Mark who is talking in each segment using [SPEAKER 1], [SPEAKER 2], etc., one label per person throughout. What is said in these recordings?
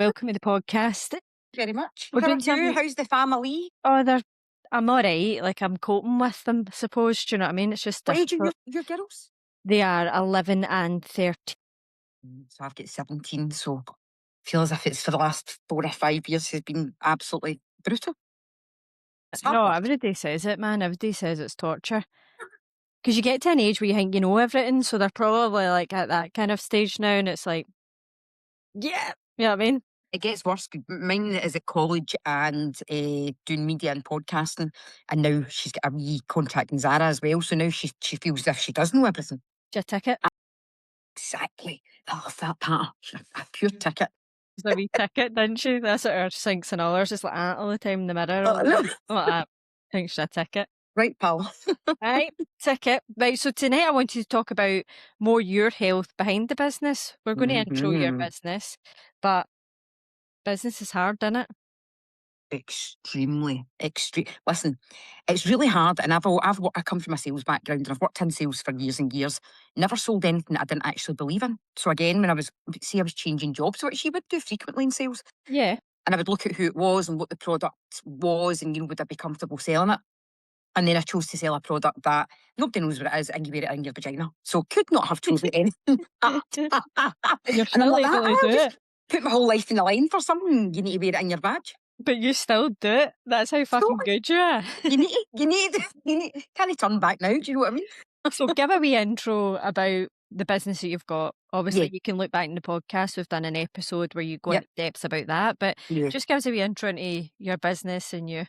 [SPEAKER 1] Welcome to the podcast.
[SPEAKER 2] Very much.
[SPEAKER 1] We're
[SPEAKER 2] How are
[SPEAKER 1] doing something-
[SPEAKER 2] you? How's the family?
[SPEAKER 1] Oh, I'm all right. Like, I'm coping with them, I suppose. Do you know what I mean? It's just
[SPEAKER 2] What age are
[SPEAKER 1] difficult.
[SPEAKER 2] your girls?
[SPEAKER 1] They are 11 and 13.
[SPEAKER 2] So I've got 17, so feel as if it's for the last 4 or 5 years has been absolutely brutal. It's hard
[SPEAKER 1] No,
[SPEAKER 2] work.
[SPEAKER 1] everybody says it, man. Everybody says it's torture. Because you get to an age where you think you know everything, so they're probably like at that kind of stage now, and it's like, yeah, you know what I mean?
[SPEAKER 2] It gets worse. Mine is at college and doing media and podcasting, and now she's got a wee contract in Zara as well. So now she feels as if she does know everything.
[SPEAKER 1] Your ticket.
[SPEAKER 2] Exactly. I love that part. A pure ticket.
[SPEAKER 1] It's a wee ticket, didn't she? That's what her sinks and all. Hers is like that all the time in the mirror.
[SPEAKER 2] Oh, no.
[SPEAKER 1] Like that. Thinks she's a ticket.
[SPEAKER 2] Right, pal.
[SPEAKER 1] Right, ticket. Right, so tonight I wanted to talk about more your health behind the business. We're going to intro your business, but business is hard, isn't it?
[SPEAKER 2] Extremely, extreme. Listen, it's really hard, and I come from a sales background, and I've worked in sales for years and years. Never sold anything that I didn't actually believe in. So again, when I was changing jobs, which you would do frequently in sales,
[SPEAKER 1] Yeah.
[SPEAKER 2] and I would look at who it was and what the product was, and would I be comfortable selling it? And then I chose to sell a product that nobody knows what it is, and you wear it in your vagina. So could not have chosen anything.
[SPEAKER 1] And you're
[SPEAKER 2] And I'm
[SPEAKER 1] still
[SPEAKER 2] like,
[SPEAKER 1] able to
[SPEAKER 2] I'll
[SPEAKER 1] do
[SPEAKER 2] just
[SPEAKER 1] it,
[SPEAKER 2] put my whole life in the line for something. You need to wear it in your bag.
[SPEAKER 1] but you still do it. That's how fucking good you are.
[SPEAKER 2] You need, can't turn back now. Do you know what I mean?
[SPEAKER 1] So give a wee intro about the business that you've got. Obviously,
[SPEAKER 2] Yeah.
[SPEAKER 1] you can look back in the podcast. We've done an episode where you go
[SPEAKER 2] Yep.
[SPEAKER 1] into depths about that, but
[SPEAKER 2] Yeah.
[SPEAKER 1] just give us a wee intro into your business and you.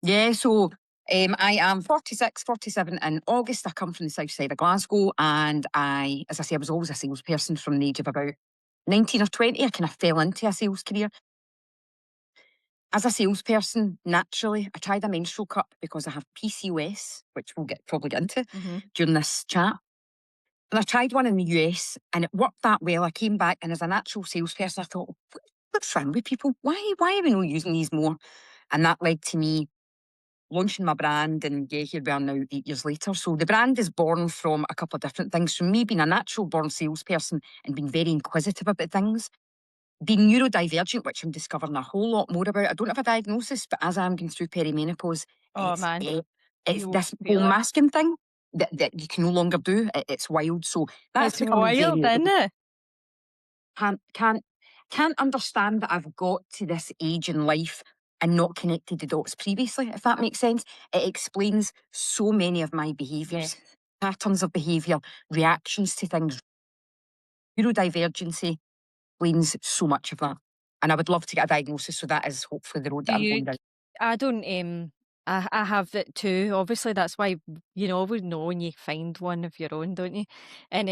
[SPEAKER 2] Yeah, so I am 46, 47 in August. I come from the south side of Glasgow, and as I say, I was always a salesperson from the age of about 19 or 20. I kind of fell into a sales career. As a salesperson, naturally, I tried a menstrual cup because I have PCOS, which we'll probably get into during this chat. And I tried one in the US, and it worked that well. I came back, and as a natural salesperson, I thought, what's wrong with people? Why are we not using these more? And that led to me launching my brand, and yeah, here we are now 8 years later. So the brand is born from a couple of different things. From me being a natural born salesperson and being very inquisitive about things, being neurodivergent, which I'm discovering a whole lot more about. I don't have a diagnosis, but as I'm going through perimenopause,
[SPEAKER 1] Oh, man.
[SPEAKER 2] it's
[SPEAKER 1] You
[SPEAKER 2] this
[SPEAKER 1] feel
[SPEAKER 2] whole
[SPEAKER 1] it.
[SPEAKER 2] masking thing that you can no longer do. It's wild. So that's
[SPEAKER 1] It's wild, isn't it?
[SPEAKER 2] Can't understand that I've got to this age in life and not connected the dots previously, if that makes sense. It explains so many of my behaviours, patterns of behaviour, reactions to things. Neurodivergency explains so much of that. And I would love to get a diagnosis, so that is hopefully the road that I'm going down.
[SPEAKER 1] I don't, I have it too. Obviously, that's why, you always know when you find one of your own, don't you? And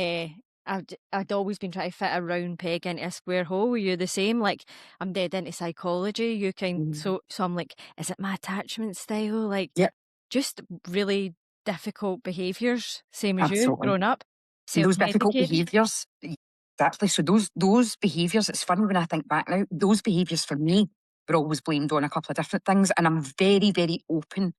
[SPEAKER 1] I'd always been trying to fit a round peg into a square hole. Were you the same? Like, I'm dead into psychology. You can, so I'm like, is it my attachment style? Like, just really difficult behaviours, same as you, growing up.
[SPEAKER 2] Those difficult
[SPEAKER 1] Self-medicating.
[SPEAKER 2] behaviours, exactly. So those behaviours, it's funny when I think back now, those behaviours for me were always blamed on a couple of different things, and I'm very, very open.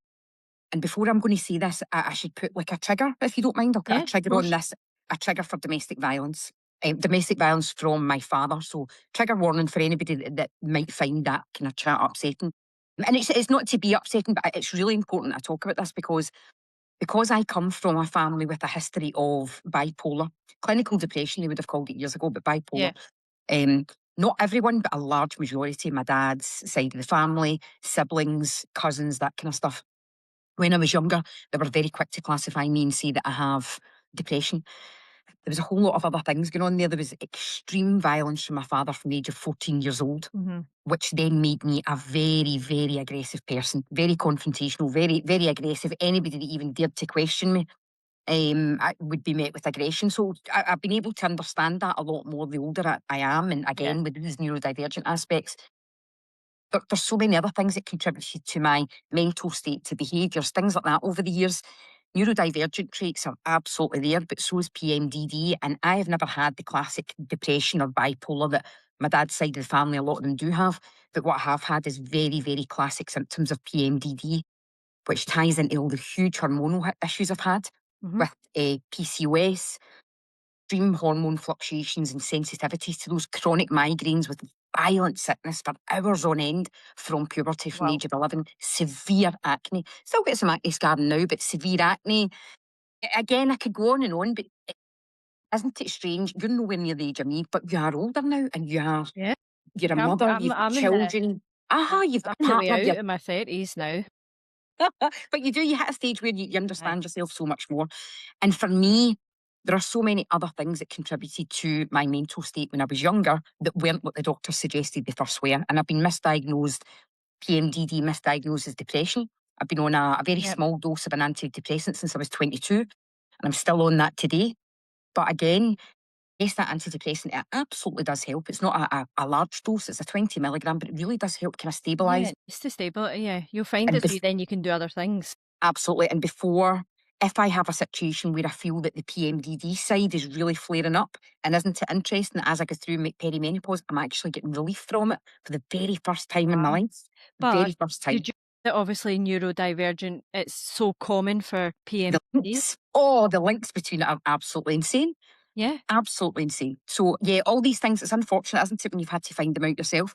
[SPEAKER 2] And before I'm going to say this, I should put like a trigger, if you don't mind. I'll put a trigger on this, a trigger for domestic violence. Domestic violence from my father. So trigger warning for anybody that might find that kind of chat upsetting. And it's not to be upsetting, but it's really important I talk about this because I come from a family with a history of bipolar, clinical depression, they would have called it years ago, but bipolar. Not everyone, but a large majority, my dad's side of the family, siblings, cousins, that kind of stuff. When I was younger, they were very quick to classify me and say that I have depression. There was a whole lot of other things going on there. There was extreme violence from my father from the age of 14 years old, which then made me a very, very aggressive person, very confrontational, very, very aggressive. Anybody that even dared to question me I would be met with aggression. So I've been able to understand that a lot more the older I am, and again, with these neurodivergent aspects. There's so many other things that contributed to my mental state, to behaviours, things like that over the years. Neurodivergent traits are absolutely there, but so is PMDD. And I have never had the classic depression or bipolar that my dad's side of the family, a lot of them do have. But what I have had is very, very classic symptoms of PMDD, which ties into all the huge hormonal issues I've had with PCOS, extreme hormone fluctuations and sensitivities to those chronic migraines with violent sickness for hours on end from puberty, from the
[SPEAKER 1] Wow.
[SPEAKER 2] age of 11, severe acne. Still get some acne scarring now, but severe acne. Again, I could go on, but isn't it strange? You're nowhere near the age of me, but you are older now, and
[SPEAKER 1] Yeah.
[SPEAKER 2] you're a
[SPEAKER 1] I'm
[SPEAKER 2] mother,
[SPEAKER 1] I'm
[SPEAKER 2] you've got
[SPEAKER 1] I'm in the
[SPEAKER 2] children.
[SPEAKER 1] I'm
[SPEAKER 2] You've got
[SPEAKER 1] I'm
[SPEAKER 2] a
[SPEAKER 1] in the way
[SPEAKER 2] partner,
[SPEAKER 1] out of my 30s now.
[SPEAKER 2] but you hit a stage where you
[SPEAKER 1] Aye.
[SPEAKER 2] understand yourself so much more. And for me, there are so many other things that contributed to my mental state when I was younger that weren't what the doctors suggested they first were. And I've been misdiagnosed, PMDD, misdiagnosed as depression. I've been on a very
[SPEAKER 1] Yep.
[SPEAKER 2] small dose of an antidepressant since I was 22, and I'm still on that today. But again, yes, that antidepressant, it absolutely does help. It's not a large dose, it's a 20 milligram, but it really does help kind of
[SPEAKER 1] Yeah,
[SPEAKER 2] stabilise.
[SPEAKER 1] it's the stability, yeah. You'll find
[SPEAKER 2] And
[SPEAKER 1] it so then you can do other things.
[SPEAKER 2] absolutely. And before, if I have a situation where I feel that the PMDD side is really flaring up, and isn't it interesting that as I go through perimenopause, I'm actually getting relief from it for the very first time in my
[SPEAKER 1] Wow.
[SPEAKER 2] life.
[SPEAKER 1] But
[SPEAKER 2] Very first time.
[SPEAKER 1] did you know that obviously neurodivergent, it's so common for
[SPEAKER 2] The
[SPEAKER 1] PMDD?
[SPEAKER 2] links, the links between it are absolutely insane.
[SPEAKER 1] Yeah.
[SPEAKER 2] Absolutely insane. So, yeah, all these things, it's unfortunate, isn't it, when you've had to find them out yourself?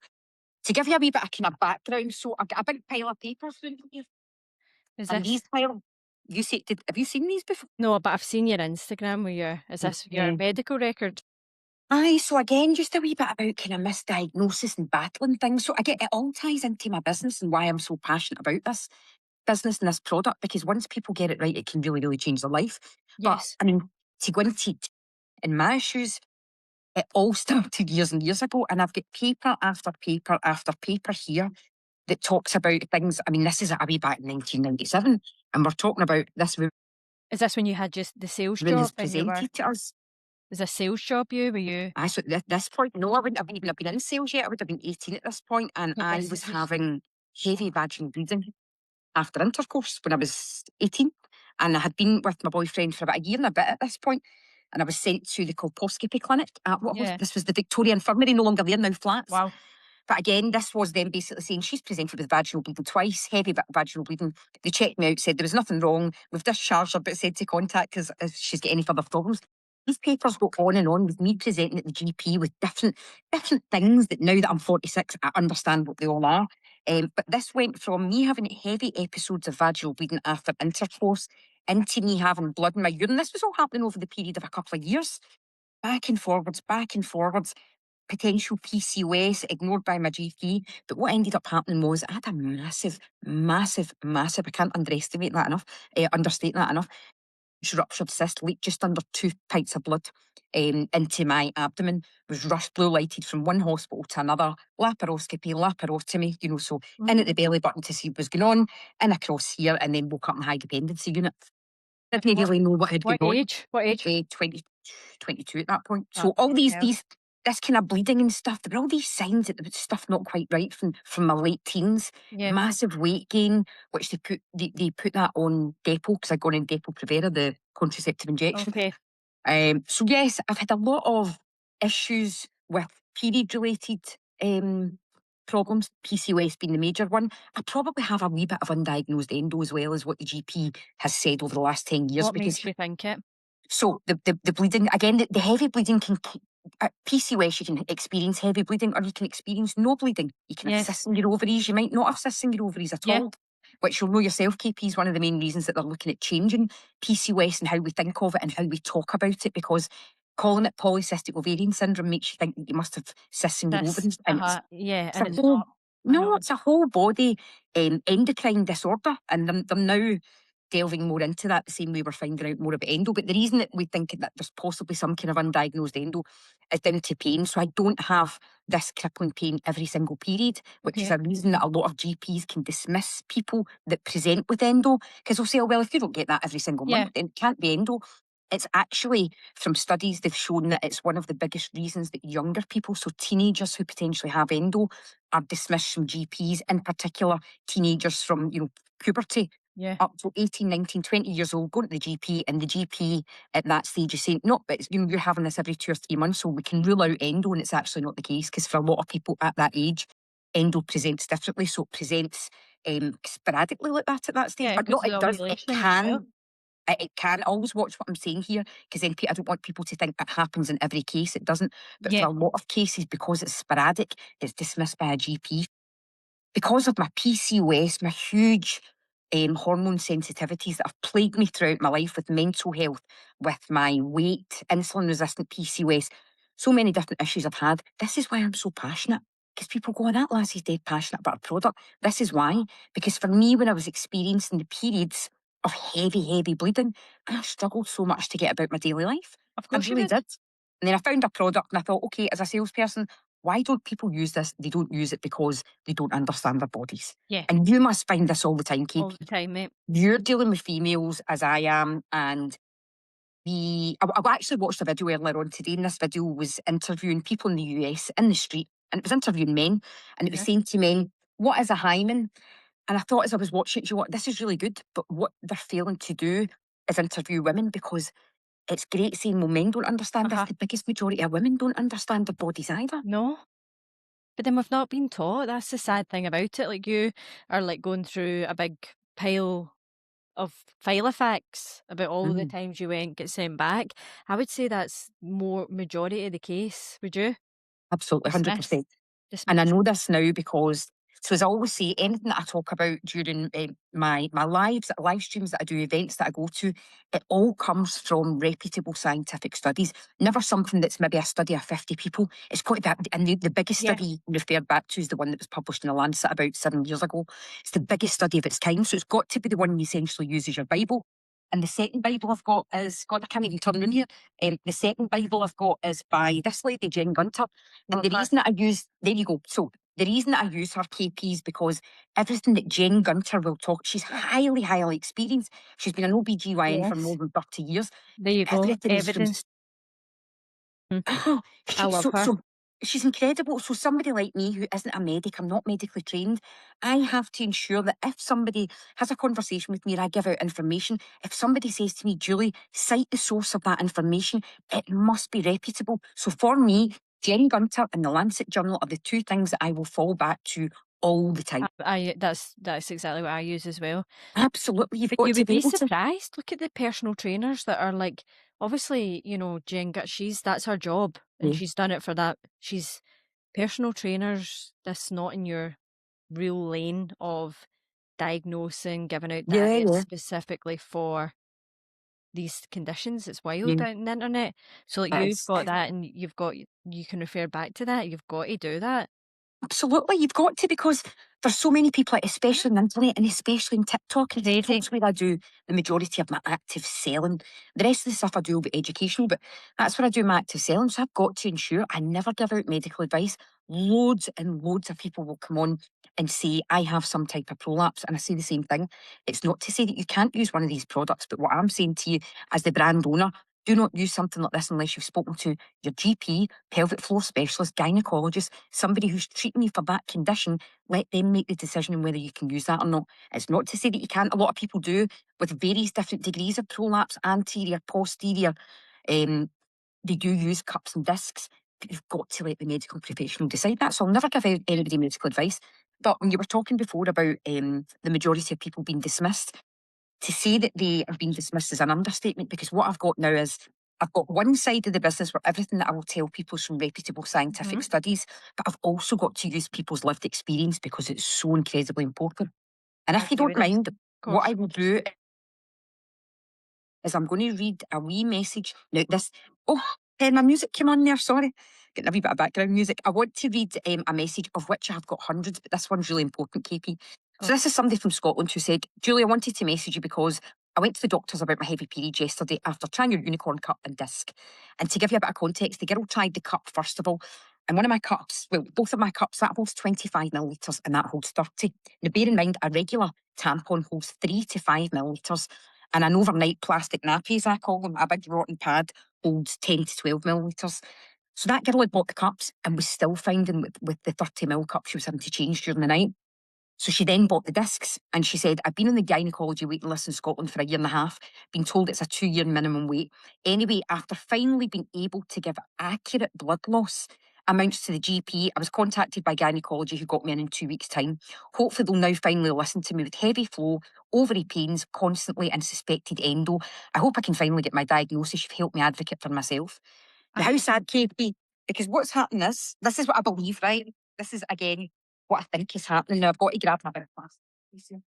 [SPEAKER 2] To give you a wee bit of kind of background, so I've got a big pile of papers down here,
[SPEAKER 1] Is
[SPEAKER 2] and these
[SPEAKER 1] this
[SPEAKER 2] pile, have you seen these before?
[SPEAKER 1] No, but I've seen your Instagram where is this your
[SPEAKER 2] Yeah.
[SPEAKER 1] medical record?
[SPEAKER 2] Aye, so again, just a wee bit about kind of misdiagnosis and battling things. So I get it all ties into my business and why I'm so passionate about this business and this product, because once people get it right, it can really, really change their life. But
[SPEAKER 1] Yes.
[SPEAKER 2] I mean, to go into in my shoes, it all started years and years ago, and I've got paper after paper after paper here that talks about things. I mean, this is a wee back in 1997, and we're talking about this
[SPEAKER 1] Is this when you had just the sales
[SPEAKER 2] woman
[SPEAKER 1] job
[SPEAKER 2] has
[SPEAKER 1] and you were
[SPEAKER 2] presented to us.
[SPEAKER 1] was a sales job you? Were you
[SPEAKER 2] So at this point, no, I wouldn't have even been in sales yet. I would have been 18 at this point, and
[SPEAKER 1] no,
[SPEAKER 2] I
[SPEAKER 1] this
[SPEAKER 2] was
[SPEAKER 1] is
[SPEAKER 2] having heavy vaginal bleeding after intercourse when I was 18. And I had been with my boyfriend for about a year and a bit at this point, and I was sent to the colposcopy clinic at
[SPEAKER 1] yeah.
[SPEAKER 2] this was the Victoria Infirmary, no longer there, now flats.
[SPEAKER 1] Wow.
[SPEAKER 2] But again, this was them basically saying she's presented with vaginal bleeding twice, heavy vaginal bleeding. They checked me out, said there was nothing wrong. We've discharged her, but said to contact us if she's got any further problems. These papers go on and on with me presenting at the GP with different things that now that I'm 46, I understand what they all are. But this went from me having heavy episodes of vaginal bleeding after intercourse into me having blood in my urine. This was all happening over the period of a couple of years, back and forwards, potential PCOS ignored by my GP. But what ended up happening was I had a massive, I can't underestimate that enough, understate that enough, ruptured cyst, leaked just under 2 pints of blood into my abdomen, was rushed blue lighted from one hospital to another, laparoscopy, laparotomy, so in at
[SPEAKER 1] Mhm.
[SPEAKER 2] the belly button to see what was going on, in across here, and then woke up in the high dependency unit.
[SPEAKER 1] At
[SPEAKER 2] Didn't really know what had gone
[SPEAKER 1] what
[SPEAKER 2] on.
[SPEAKER 1] age? What age?
[SPEAKER 2] 20, 22 at that point.
[SPEAKER 1] Oh,
[SPEAKER 2] So all
[SPEAKER 1] bloody hell.
[SPEAKER 2] this kind of bleeding and stuff, there were all these signs that there was stuff not quite right from my late teens.
[SPEAKER 1] Yeah.
[SPEAKER 2] Massive weight gain, which they put that on Depo, because I'd gone in Depo Provera, the contraceptive injection.
[SPEAKER 1] Okay.
[SPEAKER 2] So yes, I've had a lot of issues with period related problems, PCOS being the major one. I probably have a wee bit of undiagnosed endo as well, as what the GP has said over the last 10 years,
[SPEAKER 1] What
[SPEAKER 2] because
[SPEAKER 1] makes you think it?
[SPEAKER 2] so the bleeding, again, the heavy bleeding PCOS, you can experience heavy bleeding or you can experience no bleeding. You can have
[SPEAKER 1] Yes.
[SPEAKER 2] cysts in your ovaries, you might not have cysts in your ovaries at
[SPEAKER 1] Yeah.
[SPEAKER 2] all, which you'll know yourself, KP, is one of the main reasons that they're looking at changing PCOS and how we think of it and how we talk about it, because calling it polycystic ovarian syndrome makes you think that you must have cysts in your
[SPEAKER 1] This.
[SPEAKER 2] ovaries, and
[SPEAKER 1] Yeah,
[SPEAKER 2] it's
[SPEAKER 1] and
[SPEAKER 2] a
[SPEAKER 1] it's
[SPEAKER 2] whole,
[SPEAKER 1] not. I
[SPEAKER 2] no,
[SPEAKER 1] know.
[SPEAKER 2] it's a whole body endocrine disorder, and they're now delving more into that the same way we're finding out more about endo. But the reason that we think that there's possibly some kind of undiagnosed endo is down to pain. So I don't have this crippling pain every single period, which is
[SPEAKER 1] Okay.
[SPEAKER 2] a reason that a lot of GPs can dismiss people that present with endo, because they'll say, oh, well, if you don't get that every single
[SPEAKER 1] Yeah.
[SPEAKER 2] month, then it can't be endo. It's actually, from studies, they've shown that it's one of the biggest reasons that younger people, so teenagers who potentially have endo, are dismissed from GPs, in particular teenagers from, puberty,
[SPEAKER 1] Yeah.
[SPEAKER 2] up to 18, 19, 20 years old, going to the GP, and the GP at that stage is saying, no, but you're having this every 2 or 3 months, so we can rule out endo, and it's actually not the case, because for a lot of people at that age, endo presents differently, so it presents sporadically like that at that stage,
[SPEAKER 1] Yeah,
[SPEAKER 2] or no,
[SPEAKER 1] because of
[SPEAKER 2] it
[SPEAKER 1] the
[SPEAKER 2] does, it
[SPEAKER 1] ovulation as well.
[SPEAKER 2] can, It can always watch what I'm saying here, because then I don't want people to think that happens in every case. It doesn't. But for
[SPEAKER 1] Yeah,
[SPEAKER 2] a lot of cases, because it's sporadic, it's dismissed by a GP. Because of my PCOS, my huge hormone sensitivities that have plagued me throughout my life, with mental health, with my weight, insulin resistant PCOS, so many different issues I've had. This is why I'm so passionate. Because people go, "Oh, that lassie's dead passionate about a product." This is why. Because for me, when I was experiencing the periods of heavy, heavy bleeding, I struggled so much to get about my daily life.
[SPEAKER 1] of
[SPEAKER 2] I
[SPEAKER 1] course you
[SPEAKER 2] really
[SPEAKER 1] would.
[SPEAKER 2] did. And then I found a product and I thought, okay, as a salesperson, why don't people use this? They don't use it because they don't understand their bodies.
[SPEAKER 1] Yeah,
[SPEAKER 2] And you must find this all the time,
[SPEAKER 1] all
[SPEAKER 2] KP.
[SPEAKER 1] the time, mate.
[SPEAKER 2] You're dealing with females as I am, and I actually watched a video earlier on today, and this video was interviewing people in the US in the street, and it was interviewing men, and it was
[SPEAKER 1] Uh-huh.
[SPEAKER 2] saying to men, "What is a hymen?" And I thought as I was watching it, you know what, this is really good, but what they're failing to do is interview women, because it's great saying, well, men don't understand this.
[SPEAKER 1] Uh-huh.
[SPEAKER 2] The biggest majority of women don't understand their bodies either.
[SPEAKER 1] No. But then we've not been taught. That's the sad thing about it. Like, you are like going through a big pile of file facts about all the
[SPEAKER 2] Mm,
[SPEAKER 1] times you went get sent back. I would say that's more majority of the case. Would you?
[SPEAKER 2] absolutely,
[SPEAKER 1] Dismissed.
[SPEAKER 2] 100%. And I
[SPEAKER 1] Dismissed.
[SPEAKER 2] know this now because, so as I always say, anything that I talk about during my live streams that I do, events that I go to, it all comes from reputable scientific studies. Never something that's maybe a study of 50 people. It's got that, and the biggest
[SPEAKER 1] Yeah.
[SPEAKER 2] study referred back to is the one that was published in the Lancet about 7 years ago. It's the biggest study of its kind, so it's got to be the one you essentially use as your Bible. And the second Bible I've got is, God, I can't even turn in here. The second Bible I've got is by this lady, Jen Gunter. And
[SPEAKER 1] Love
[SPEAKER 2] the
[SPEAKER 1] her.
[SPEAKER 2] reason that I use, there you go. So the reason that I use her KP is because everything that Jen Gunter will talk, she's highly, highly experienced. She's been an OBGYN for more
[SPEAKER 1] Yes.
[SPEAKER 2] than 30 years.
[SPEAKER 1] There you go.
[SPEAKER 2] Everything is from
[SPEAKER 1] Evidence. Mm. I
[SPEAKER 2] she,
[SPEAKER 1] love her.
[SPEAKER 2] so she's incredible. So somebody like me who isn't a medic, I'm not medically trained, I have to ensure that if somebody has a conversation with me or I give out information, if somebody says to me, "Julie, cite the source of that information," it must be reputable. So for me, Jen Gunter and the Lancet Journal are the two things that I will fall back to all the time.
[SPEAKER 1] That's exactly what I use as well.
[SPEAKER 2] Absolutely, you've
[SPEAKER 1] But
[SPEAKER 2] got
[SPEAKER 1] you
[SPEAKER 2] to
[SPEAKER 1] would
[SPEAKER 2] be
[SPEAKER 1] be
[SPEAKER 2] able to.
[SPEAKER 1] surprised. Look at the personal trainers that are like, obviously, Jen Gut, that's her job and
[SPEAKER 2] Yeah,
[SPEAKER 1] she's done it for that. She's personal trainers, that's not in your real lane of diagnosing, giving out
[SPEAKER 2] yeah,
[SPEAKER 1] diets
[SPEAKER 2] yeah.
[SPEAKER 1] specifically for these conditions. It's wild
[SPEAKER 2] Yeah.
[SPEAKER 1] out on the internet. So like you've
[SPEAKER 2] It's
[SPEAKER 1] got that and you can refer back to that. You've got to do that.
[SPEAKER 2] absolutely, you've got to, because there's so many people, especially on the internet and especially on TikTok. And
[SPEAKER 1] Crazy.
[SPEAKER 2] TikTok's where I do the majority of my active selling. The rest of the stuff I do will be educational, but that's where I do my active selling. So I've got to ensure I never give out medical advice. Loads and loads of people will come on and say, "I have some type of prolapse," and I say the same thing. It's not to say that you can't use one of these products, but what I'm saying to you as the brand owner, do not use something like this unless you've spoken to your GP, pelvic floor specialist, gynecologist, somebody who's treating you for that condition. Let them make the decision on whether you can use that or not. It's not to say that you can't. A lot of people do with various different degrees of prolapse, anterior, posterior. Um, they do use cups and discs, but you've got to let the medical professional decide that. So I'll never give anybody medical advice. But when you were talking before about the majority of people being dismissed, to say that they are being dismissed is an understatement, because what I've got now is I've got one side of the business where everything that I will tell people is from reputable scientific
[SPEAKER 1] Hmm.
[SPEAKER 2] studies, but I've also got to use people's lived experience because it's so incredibly important. And
[SPEAKER 1] I
[SPEAKER 2] if you
[SPEAKER 1] agree
[SPEAKER 2] don't
[SPEAKER 1] with this.
[SPEAKER 2] mind,
[SPEAKER 1] Of
[SPEAKER 2] what I
[SPEAKER 1] course.
[SPEAKER 2] will do is I'm going to read a wee message. Now, my music came on there, sorry. Getting a wee bit of background music. I want to read a message of which I have got hundreds, but this one's really important, KP. So
[SPEAKER 1] Oh,
[SPEAKER 2] this is somebody from Scotland who said, "Julie, I wanted to message you because I went to the doctors about my heavy periods yesterday after trying your unicorn cup and disc. And to give you a bit of context, the girl tried the cup first of all, and one of my cups, well, both of my cups, that holds 25 millilitres and that holds 30. Now, bear in mind, a regular tampon holds 3 to 5 millilitres, and an overnight plastic nappy, as I call them, a big rotten pad, holds 10 to 12 millilitres. So that girl had bought the cups and was still finding with the 30 ml cup she was having to change during the night. So she then bought the discs, and she said, "I've been on the gynecology waiting list in Scotland for a year and a half, been told it's a 2-year minimum wait. Anyway, after finally being able to give accurate blood loss amounts to the GP. I was contacted by gynecology who got me in 2 weeks' time. Hopefully they'll now finally listen to me with heavy flow, ovary pains constantly and suspected endo. I hope I can finally get my diagnosis. You've helped me advocate for myself. Now, how sad, Katie? Because what's happening is, this is what I believe, right? This is, again, what I think is happening. Now, I've got to grab my bit of plastic.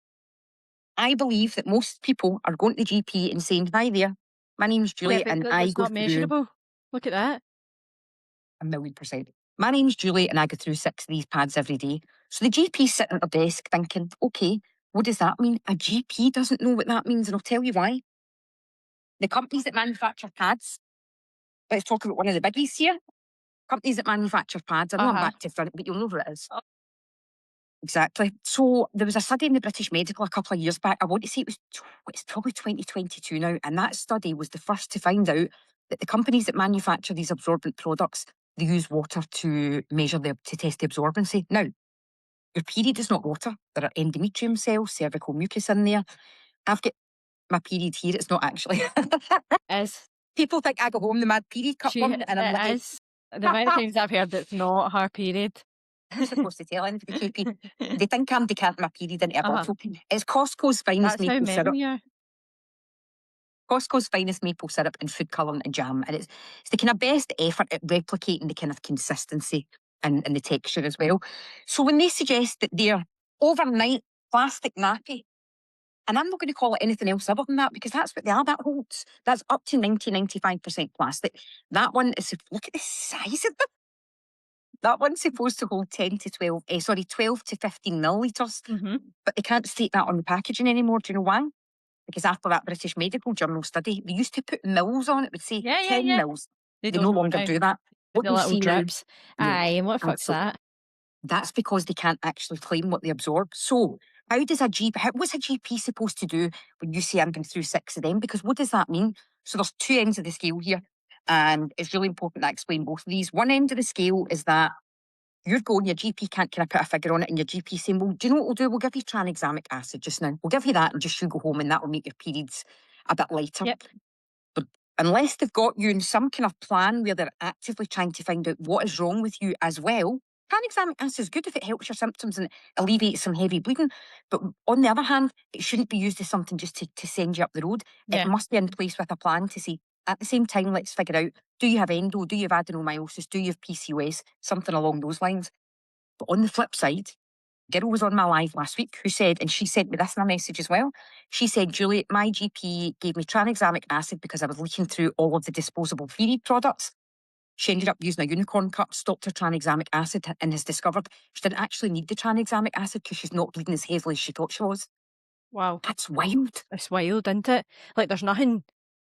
[SPEAKER 2] I believe that most people are going to the GP and saying, hi there, my name's Julie,
[SPEAKER 1] but
[SPEAKER 2] and I
[SPEAKER 1] it's
[SPEAKER 2] go
[SPEAKER 1] not
[SPEAKER 2] through
[SPEAKER 1] measurable. Look at that.
[SPEAKER 2] 1,000,000%. My name's Julie, and I go through 6 of these pads every day. So the GP's sitting at their desk thinking, okay, what does that mean? A GP doesn't know what that means, and I'll tell you why. The companies that manufacture pads, let's talk about one of the biggies here. Companies that manufacture pads, I know I'm back to front, but you'll know who it is.
[SPEAKER 1] Oh.
[SPEAKER 2] Exactly. So there was a study in the British Medical a couple of years back. I want to say it's probably 2022 now. And that study was the first to find out that the companies that manufacture these absorbent products, they use water to to test the absorbency. Now, your period is not water. There are endometrium cells, cervical mucus in there. I've got my period here. It's not actually.
[SPEAKER 1] Is
[SPEAKER 2] People think I go home, the mad period cup one, and I'm
[SPEAKER 1] it
[SPEAKER 2] like,
[SPEAKER 1] is. The amount of times I've heard it's not her period.
[SPEAKER 2] who's supposed to tell anybody, KP? They think I'm decanting my period into a bottle. It's Costco's finest
[SPEAKER 1] That's how
[SPEAKER 2] maple
[SPEAKER 1] mental
[SPEAKER 2] syrup.
[SPEAKER 1] you are.
[SPEAKER 2] Costco's finest maple syrup and food colouring and jam. And it's the kind of best effort at replicating the kind of consistency and the texture as well. So when they suggest that they're overnight plastic nappy, and I'm not going to call it anything else other than that because that's what they are, that holds. That's up to 95% plastic. That one is, look at the size of it. That one's supposed to hold 12 to 15 millilitres. But they can't state that on the packaging anymore. Do you know why? Because after that British Medical Journal study, they used to put mils on it, would say 10 mils.
[SPEAKER 1] They
[SPEAKER 2] They
[SPEAKER 1] don't
[SPEAKER 2] no
[SPEAKER 1] know
[SPEAKER 2] longer
[SPEAKER 1] now.
[SPEAKER 2] do that. What
[SPEAKER 1] The
[SPEAKER 2] you
[SPEAKER 1] little
[SPEAKER 2] see now,
[SPEAKER 1] drips. Aye, and what the fuck's
[SPEAKER 2] absolutely.
[SPEAKER 1] that?
[SPEAKER 2] That's because they can't actually claim what they absorb. So how does what's a GP supposed to do when you say I'm going through 6 of them? Because what does that mean? So there's 2 ends of the scale here. And it's really important that I explain both of these. One end of the scale is that you're going, your GP can't kind of put a figure on it, and your GP saying, well, do you know what we'll do? We'll give you tranexamic acid just now. We'll give you that and just you go home and that will make your periods a bit lighter.
[SPEAKER 1] Yep.
[SPEAKER 2] But unless they've got you in some kind of plan where they're actively trying to find out what is wrong with you as well, tranexamic acid is good if it helps your symptoms and alleviates some heavy bleeding. But on the other hand, it shouldn't be used as something just to send you up the road.
[SPEAKER 1] Yeah.
[SPEAKER 2] It must be in place with a plan to say, at the same time, let's figure out, do you have endo? Do you have adenomyosis? Do you have PCOS? Something along those lines. But on the flip side, girl was on my live last week who said, and she sent me this in a message as well. She said, Julie, my GP gave me tranexamic acid because I was leaking through all of the disposable period products. She ended up using a unicorn cup, stopped her tranexamic acid, and has discovered she didn't actually need the tranexamic acid because she's not bleeding as heavily as she thought she was.
[SPEAKER 1] Wow.
[SPEAKER 2] That's wild.
[SPEAKER 1] It's wild, isn't it? Like, there's nothing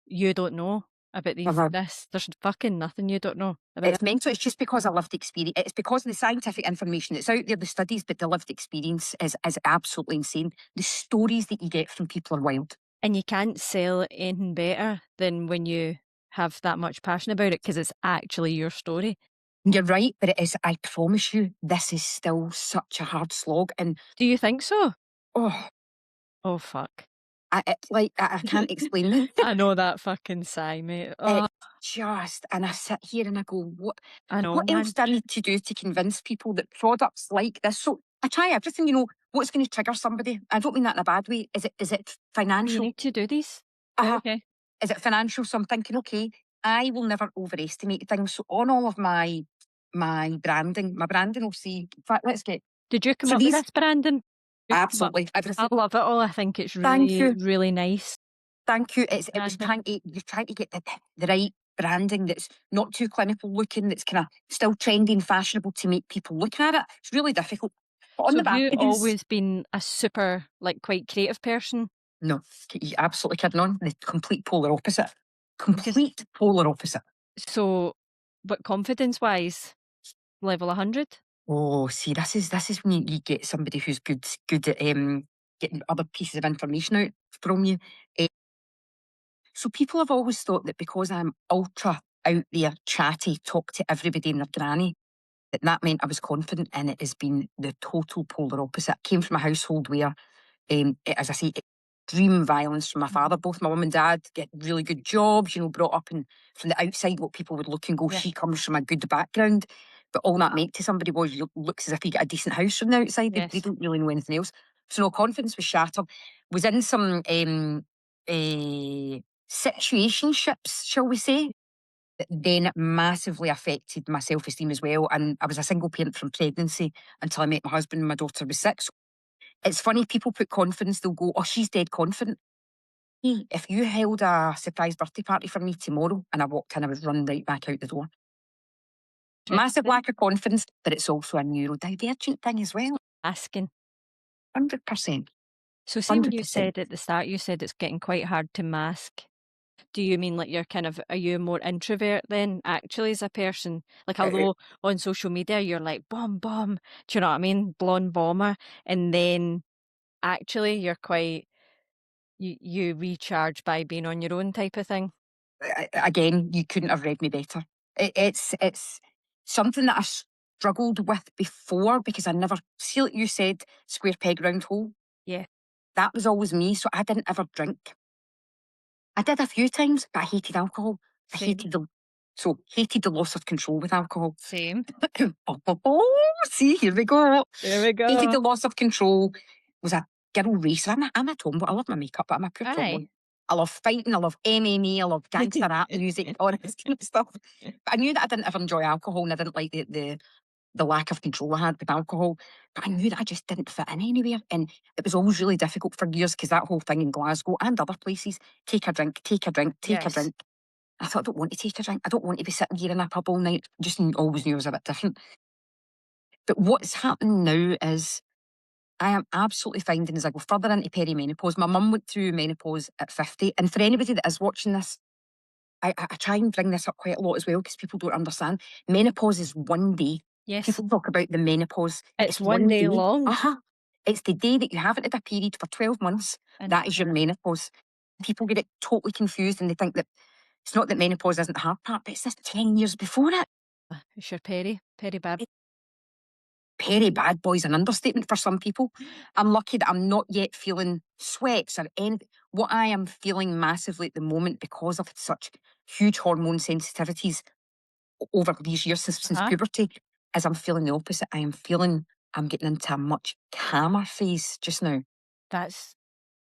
[SPEAKER 1] you don't know about this. There's fucking nothing you don't know about
[SPEAKER 2] It's mental. It's just because I lived experience. It's because of the scientific information that's out there, the studies, but the lived experience is absolutely insane. The stories that you get from people are wild.
[SPEAKER 1] And you can't sell it anything better than when you have that much passion about it because it's actually your story.
[SPEAKER 2] You're right, but it is, I promise you, this is still such a hard slog. And
[SPEAKER 1] do you think so?
[SPEAKER 2] Oh,
[SPEAKER 1] fuck.
[SPEAKER 2] I can't explain it.
[SPEAKER 1] I know that fucking sigh, mate.
[SPEAKER 2] It's just, and I sit here and I go, what
[SPEAKER 1] man.
[SPEAKER 2] else do I need to do to convince people that products like this? So I try everything, what's going to trigger somebody? I don't mean that in a bad way. Is it financial?
[SPEAKER 1] You need to do these.
[SPEAKER 2] Okay. Is it financial? So I'm thinking, okay, I will never overestimate things. So on all of my branding will see. In fact, let's get.
[SPEAKER 1] Did you come up with this branding?
[SPEAKER 2] Absolutely.
[SPEAKER 1] I love it all. I think it's really nice.
[SPEAKER 2] Thank you. You're trying to get the right branding that's not too clinical looking, that's kind of still trendy and fashionable to make people look at it. It's really difficult. But on
[SPEAKER 1] So
[SPEAKER 2] the back,
[SPEAKER 1] have you always been a super, quite creative person?
[SPEAKER 2] No, you're absolutely kidding on. The complete polar opposite. Complete polar opposite.
[SPEAKER 1] So, but confidence-wise, level 100?
[SPEAKER 2] Oh, see, this is when you get somebody who's good at getting other pieces of information out from you. So people have always thought that because I'm ultra out there, chatty, talk to everybody and their granny, that meant I was confident, and it has been the total polar opposite. I came from a household where, as I say, extreme violence from my father. Both my mum and dad get really good jobs, brought up from the outside what people would look and go, she comes from a good background. But all that meant to somebody was you looks as if you get a decent house from the outside. They
[SPEAKER 1] Yes.
[SPEAKER 2] don't really know anything else. So no, confidence was shattered. Was in some situationships, shall we say, that then massively affected my self-esteem as well. And I was a single parent from pregnancy until I met my husband and my daughter was 6. It's funny, people put confidence, they'll go, oh, she's dead confident. Hey, if you held a surprise birthday party for me tomorrow and I walked in, I would run right back out the door. Massive
[SPEAKER 1] Interesting.
[SPEAKER 2] lack of confidence, but it's also a neurodivergent thing as well.
[SPEAKER 1] Asking.
[SPEAKER 2] 100%.
[SPEAKER 1] So see when you
[SPEAKER 2] 100%.
[SPEAKER 1] said at the start, you said it's getting quite hard to mask. Do you mean like you're kind of, are you more introvert then actually as a person? Like
[SPEAKER 2] Uh,
[SPEAKER 1] although on social media you're like bomb bomb, do you know what I mean? Blonde bomber. And then actually you're quite, you recharge by being on your own type of thing.
[SPEAKER 2] Again, you couldn't have read me better. It's something that I struggled with before because I never, see, like you said, square peg, round hole.
[SPEAKER 1] Yeah,
[SPEAKER 2] That was always me, so I didn't ever drink. I did a few times, but I hated alcohol. I
[SPEAKER 1] same,
[SPEAKER 2] hated hated the loss of control with alcohol.
[SPEAKER 1] same.
[SPEAKER 2] See, here we go.
[SPEAKER 1] There we
[SPEAKER 2] Hated
[SPEAKER 1] go.
[SPEAKER 2] the loss of control. Was a girl racer. I'm a tomboy. I love my makeup, but I'm a pure tomboy.
[SPEAKER 1] Aye.
[SPEAKER 2] I love fighting. I love MMA. I love gangster rap music, all this kind of stuff. But I knew that I didn't ever enjoy alcohol, and I didn't like the lack of control I had with alcohol. But I knew that I just didn't fit in anywhere, and it was always really difficult for years because that whole thing in Glasgow and other places, take a drink, take a drink, take a
[SPEAKER 1] Yes.
[SPEAKER 2] drink. I thought, I don't want to take a drink. I don't want to be sitting here in a pub all night. Just always knew I was a bit different. But what's happening now is I am absolutely finding as I go further into perimenopause. My mum went through menopause at 50. And for anybody that is watching this, I try and bring this up quite a lot as well because people don't understand. Menopause is one day.
[SPEAKER 1] Yes.
[SPEAKER 2] People talk about the menopause.
[SPEAKER 1] It's
[SPEAKER 2] It's
[SPEAKER 1] one
[SPEAKER 2] one
[SPEAKER 1] day
[SPEAKER 2] day.
[SPEAKER 1] long.
[SPEAKER 2] It's the day that you haven't had a period for 12 months.
[SPEAKER 1] And
[SPEAKER 2] That is your menopause. People get it totally confused and they think that it's not that menopause isn't the hard part, but it's this 10 years before it.
[SPEAKER 1] it's your peri bad.
[SPEAKER 2] Peri bad boy's an understatement for some people. I'm lucky that I'm not yet feeling sweats or anything. What I am feeling massively at the moment because of such huge hormone sensitivities over these years since
[SPEAKER 1] Uh-huh.
[SPEAKER 2] puberty is I'm feeling the opposite. I am feeling I'm getting into a much calmer phase just now.
[SPEAKER 1] That's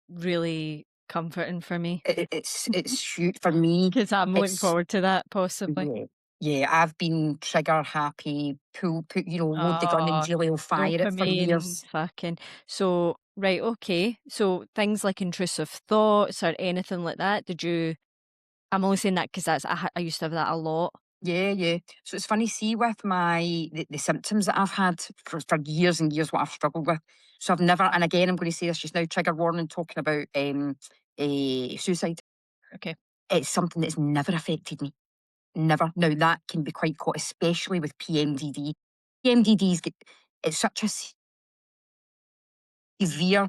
[SPEAKER 1] really comforting for me
[SPEAKER 2] It's huge for me.
[SPEAKER 1] because I'm looking
[SPEAKER 2] It's
[SPEAKER 1] forward to that possibly.
[SPEAKER 2] yeah, yeah. I've been trigger happy, put load the gun and
[SPEAKER 1] Oh,
[SPEAKER 2] Julie will fire it for
[SPEAKER 1] dopamine,
[SPEAKER 2] years.
[SPEAKER 1] fucking. So, right, okay. So things like intrusive thoughts or anything like that, did you? I'm only saying that because I used to have that a lot.
[SPEAKER 2] Yeah, yeah. So it's funny, see, with the symptoms that I've had for years and years, what I've struggled with. So I've never, and again, I'm going to say this just now, trigger warning, talking about suicide.
[SPEAKER 1] Okay.
[SPEAKER 2] It's something that's never affected me. Never. Now that can be quite caught, especially with PMDD. PMDDs get, it's such a severe.